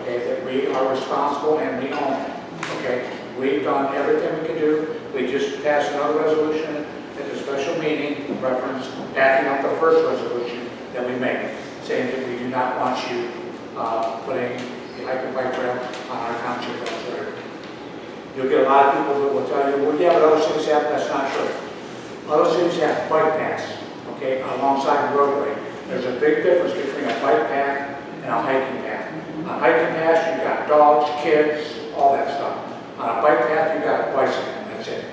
okay, that we are responsible and we own it, okay? We've done everything we can do. We just passed another resolution at the special meeting, reference backing up the first resolution that we made, saying that we do not want you putting the hike and bike trail on our township roads. You'll get a lot of people that will tell you, well, yeah, but other cities have, that's not true. Other cities have bike paths, okay, alongside the roadway. There's a big difference between a bike path and a hiking path. On a hiking path, you've got dogs, kids, all that stuff. On a bike path, you've got a bicycle, that's it,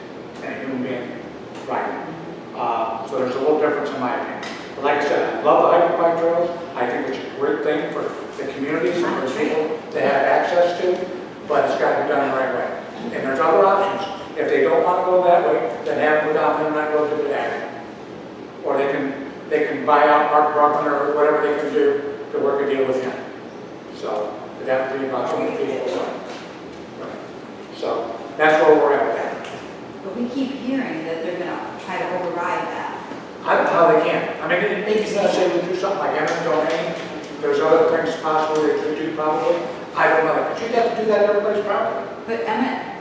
and a human being riding. So there's a little difference in my opinion. But like I said, I love the hike and bike trails. I think it's a great thing for the communities and for people to have access to, but it's got to be done the right way. And there's other options. If they don't want to go that way, then have them go down Midnight Road to the alley. Or they can buy out Mark Bruckman or whatever they can do to work a deal with him. So that would be about 20 people. So that's where we're at with that. But we keep hearing that they're gonna try to override that. I don't know how they can. I mean, they can say we do something like eminent domain. There's other things possible they could do probably. I don't know. But you'd have to do that to everybody's property. But eminent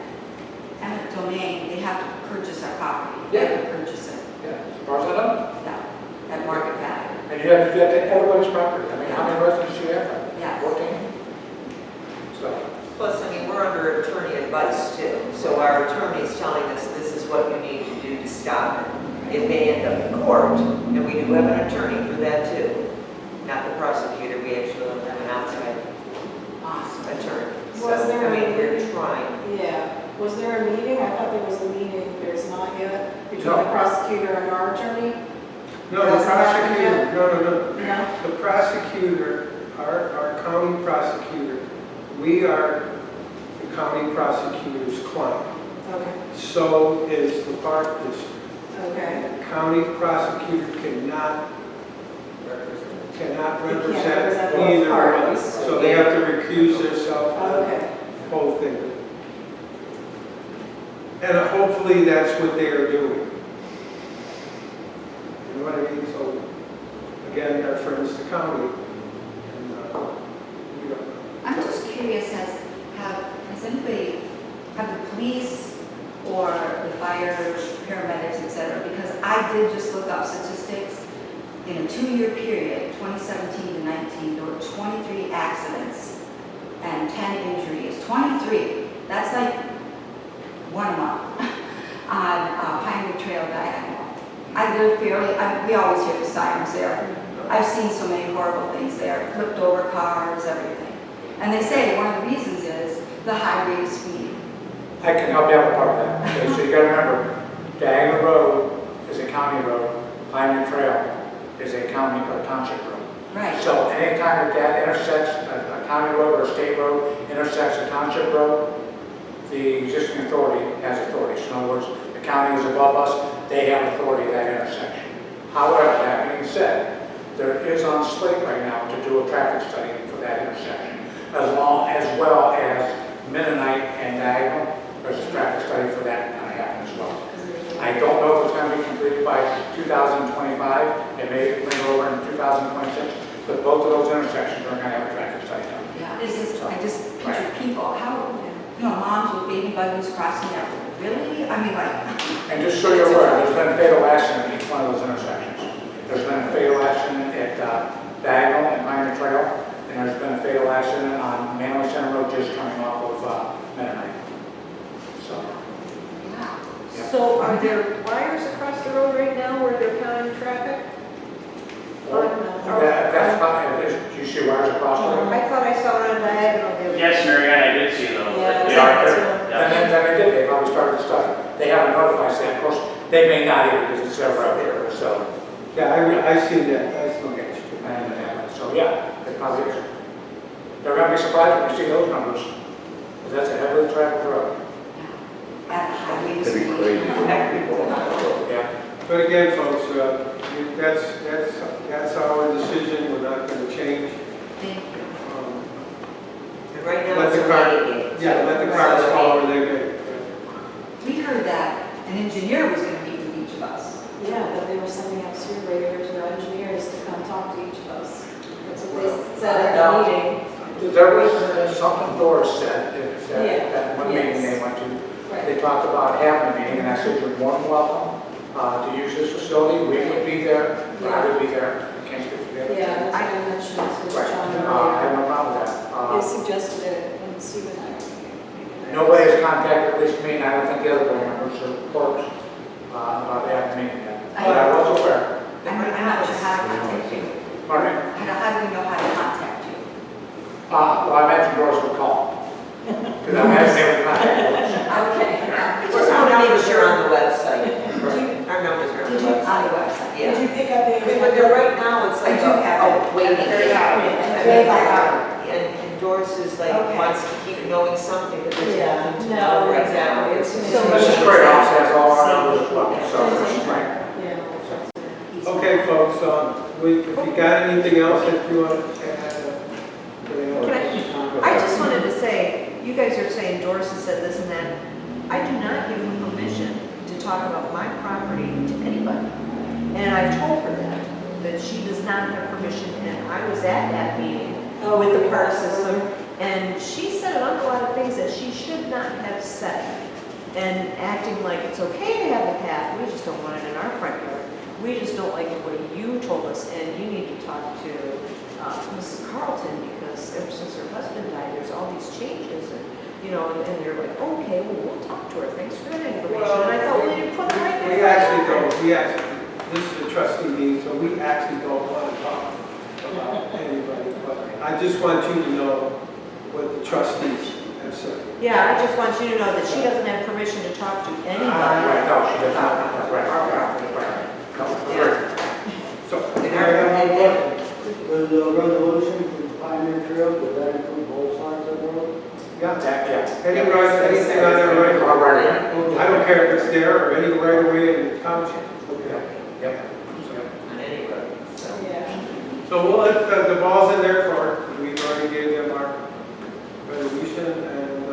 domain, they have to purchase our property. They have to purchase it. Yeah, as far as I know. Yeah, at market value. And you have to do that to everybody's property. I mean, how many residents do you have? Yeah. 14? So, Plus, I mean, we're under attorney advice too, so our attorney's telling us this is what you need to do to stop it. It may end up in court, and we do have an attorney for that too. Not the prosecutor, we actually have an outside Awesome. attorney. Was So, there I mean, a- we're trying. Yeah, was there a meeting? I thought there was a meeting, there's not yet, between No. the prosecutor and our attorney? No, the Doesn't happen prosecutor, no. No? The prosecutor, our county prosecutor, we are the county prosecutor's client. Okay, So is the park district. okay. The county prosecutor cannot represent represent both either one. parties. So they have to recuse themselves from Okay, the whole thing. And hopefully that's what they are doing. You know what I mean? So, again, they're friends to county. And, we don't know. I'm just curious, has anybody, have the police or the fire, paramedics, et cetera, because I did just look up statistics. In a 2-year period, 2017 to 19, there were 23 accidents and 10 injuries. 23, that's like one a month on Pinewood Trail Diagonal. I live fairly, we always hear the sirens there. I've seen so many horrible things there, flipped over cars, everything. And they say one of the reasons is the high rate of speed. I can help you out with part of that. Okay, so you gotta remember, Diagonal Road is a county road, Pioneer Trail is a county or township road. Right. So anytime that intersects, a county road or a state road intersects a township road, the existing authority has authority. So in other words, the county is above us, they have authority at that intersection. However, that being said, there is on slate right now to do a traffic study for that intersection, as well as Mennonite and Diagonal. There's a traffic study for that going to happen as well. I don't know if it's going to be completed by 2025. It may go over in 2026, but both of those intersections are going to have a traffic study done. Yeah, I just picture people, how, moms with baby buggies crossing that road. Really? I mean, like, And just so you're aware, there's been a fatal accident at each one of those intersections. There's been a fatal accident at Diagonal and Pioneer Trail, and there's been a fatal accident on Manly Center Road just coming off of Mennonite. So, wow. yeah. so are there wires across the road right now where they're counting traffic? That's probably, do you see wires across the road? I thought I saw it on Diagonal. There. Yes, Marianne, I did see those. Yeah, They are that's there. one. Yeah. And then they did, they probably started the study. They haven't notified us yet. Of course, they may not either because it's their road, so. Yeah, I see that. I see that. So, yeah, it probably is. They're going to be surprised when we see those numbers, because that's a heavily traveled road. At high rate of That'd be speed. crazy. Yeah. But again, folks, that's our decision. We're not going to change. Thank you. And right now, Let it's the a car, waiting game. yeah, let the cars follow where they go. We heard that an engineer was going to meet with each of us. Yeah, that they were sending out surveyors or engineers to come talk to each of us. That's what they said at the meeting. There was something Doris said, Yeah, that one meeting yes. they went to, they talked about having a meeting, and I said, you're more than welcome to use this facility. We would be there, or I would be there. I can't speak for the other. Yeah, that's what I mentioned to Right. John I have earlier. no problem with that. They suggested it when Steve and I were here. Nobody has contacted, at least me, and I don't think the other board members or clerks, about having a meeting yet. But I was aware. I'm not sure how to contact you. Pardon me? How do we know how to contact you? Well, I imagine Doris would call. Because I imagine they would contact Doris. Okay. We just want to make sure on the website. Our numbers are on the Did you- website. On the website. Yeah. Did you pick up the? But they're right now, it's I like, do have oh, it. waiting. Very I hard. mean, Very hard. And Doris is like, Okay. wants to keep knowing something, but there's Yeah, nothing to no, know right now. exactly. It's So Mrs. Kratos has all our numbers as well, so it's right. Yeah. Okay, folks, if you got anything else that you want to add? I just wanted to say, you guys are saying Doris has said this and that. I do not give her permission to talk about my property to anybody. And I've told her that she does not have permission, and I was at that meeting with the park system, and she said an awful lot of things that she should not have said. And acting like it's okay to have the path, we just don't want it in our front yard. We just don't like the way you told us, and you need to talk to Mrs. Carlton, because ever since her husband died, there's all these changes, and, and they're like, okay, well, we'll talk to her, thanks for that information. And I thought, well, you put it right there. We actually don't, this is a trustee meeting, so we actually don't want to talk about anybody. But I just want you to know what the trustees have said. Yeah, I just want you to know that she doesn't have permission to talk to anybody. Right, no, she does not, that's right, right. No, Yeah. So, And our- Does the resolution for Pioneer Trail, does that include both sides of the road? yeah, Yeah. anything on there, right? All right. I don't care if it's there or any right away in the township. Yep. On any road, so. Yeah. So we'll let the ball's in their court. We already gave them our resolution, and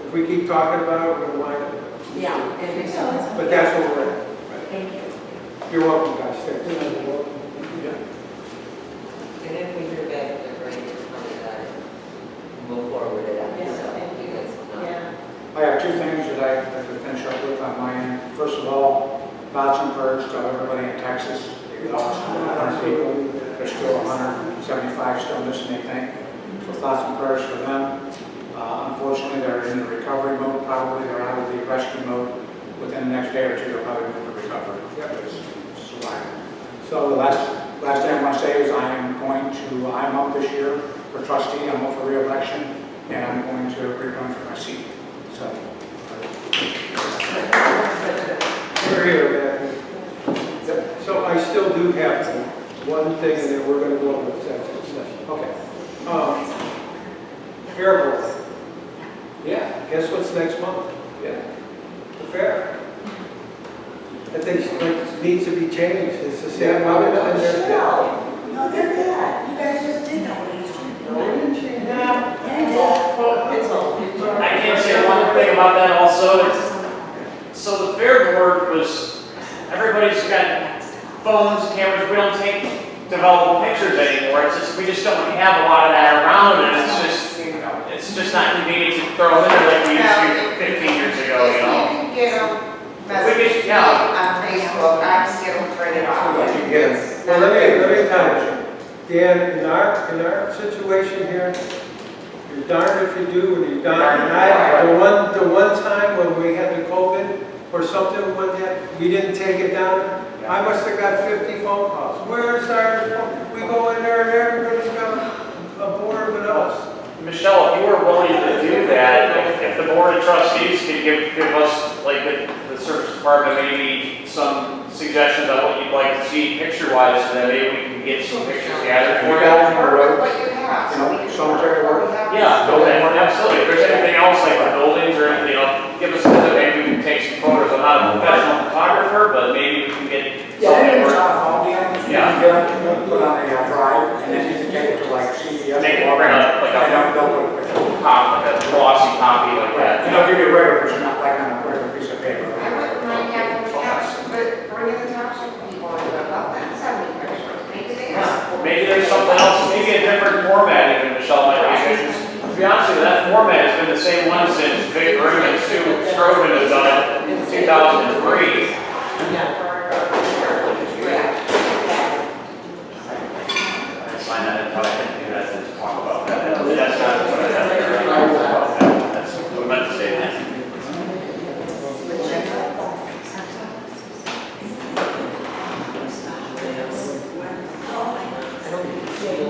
if we keep talking about it, we're going to wind up. Yeah, and it's, But that's where we're at. thank you. You're welcome, guys. Thanks. And if we hear back, they're ready to come to that, move forward with it. Yeah, So, thank you. that's not- Yeah. I have two things that I have to finish up with on my end. First of all, thoughts and prayers to everybody in Texas. They lost 100 people. There's still 175 still missing, they think. So thoughts and prayers for them. Unfortunately, they're in the recovery mode, probably. They're out of the rescue mode. Within the next day or two, they'll probably move to recovery. It's surviving. So the last thing I want to say is I'm up this year for trustee. I'm up for re-election, and I'm going to rerun for my seat. So. We're here, man. So I still do have one thing, and then we're going to go into executive session. Okay. Fair board. Yeah. Guess what's next month? Yeah. The fair. I think it needs to be changed. It's the same money that they're. No, they're good. You guys just did know what he's trying to do. It's all. I can say one thing about that also. So the fair board was, everybody's got phones, cameras, we don't take developable pictures anymore. It's just, we just don't have a lot of that around, and it's just not convenient to throw them in there like we used to 15 years ago, If you can get them messages on Facebook, I can get them printed off. Well, let me tell you, Dan, in our situation here, you're darned if you do, and you're darned. And the one time when we had the COVID or something, we didn't take it down, I must have got 50 phone calls. Where's our, we go in there and everybody's got a board with us. Michelle, if you were willing to do that, if the board of trustees could give us, like the service department, maybe some suggestions on what you'd like to see picture-wise, so that maybe we can get some pictures gathered for you. What you have. You know, cemetery work. Yeah, okay, absolutely. If there's anything else like the buildings or anything, give us a visit, maybe we can take some photos. I'm not a professional photographer, but maybe we can get something. Yeah. Put on a drive, and then you can take it to like CVS. Make it like a glossy copy like that. And I'll give you a regular picture, not like on a regular piece of paper. I wouldn't mind having the township, but bringing the township people into it, let them send me pictures, maybe they have. Maybe there's something else, maybe a different format even, Michelle might be interested. To be honest with you, that format has been the same one since Vic Ring and Stu Strogan has done it in 2003. Yeah, for our I signed that, but I didn't do that to talk about that. That's not what I have to talk about that. That's what I meant to say that.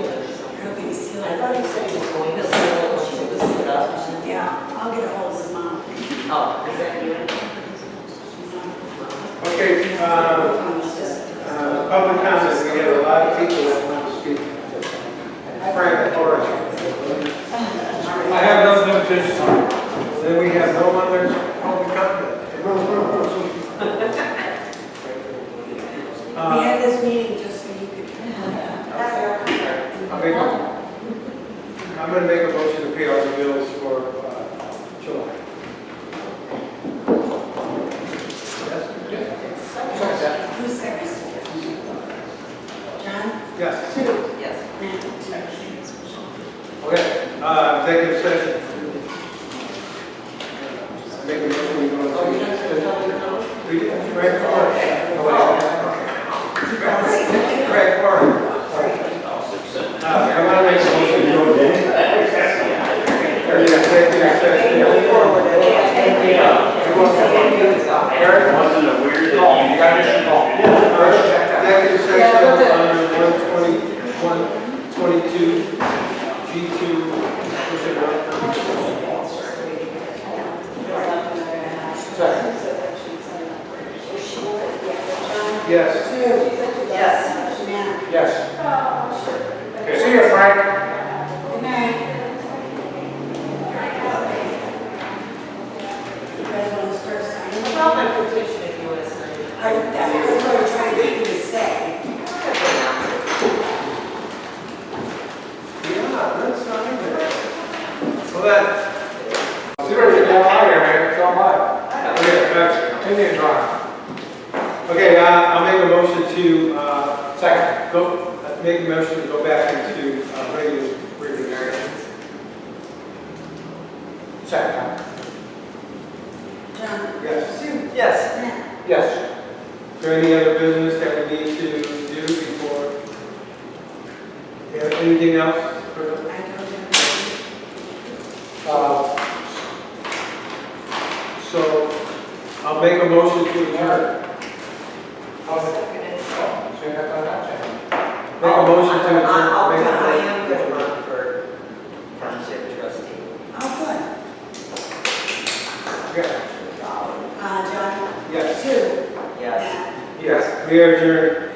I thought he said he was going to school when she was set up. Yeah, I'll get a hold of his mom. Oh, is that you? Okay, public comments, we have a lot of people that want to speak. Frank, or I have no notice. then we have no other public comment. We had this meeting just so you could. I'm going to make a motion to pay all the bills for July. Yes? Who's second? John? Yes. Sue? Yes. Matt? Okay, executive session. Make a motion, we go Oh, you into. guys are telling me now? We did, Greg Park. Greg Park. I want to make a motion to go into. Executive session. Eric, wasn't it weird that you guys should call? Executive session under 122 G2. Yes. Sue? Yes. Matt? Yes. Okay, see you, Frank. Good night. You guys want to start signing? About my petition if you want to sign it. That's what I was trying to get you to say. Yeah, that's not even. Well, that. See where you get out of here, man. It's all right. Okay, gotcha. Indian drive. Okay, I'll make a motion to, Second. make a motion to go back into, regular. Second. John? Yes. Sue? Yes. Matt? Yes. Is there any other business that we need to do before? Anything else? I don't have. So, I'll make a motion to adjourn. I'll second it. Oh, so you have that check. Make a motion to adjourn. I am going to run for township trustee. Oh, good. Yeah. John? Yes. Sue? Yes. Matt? Yes. We are adjourned.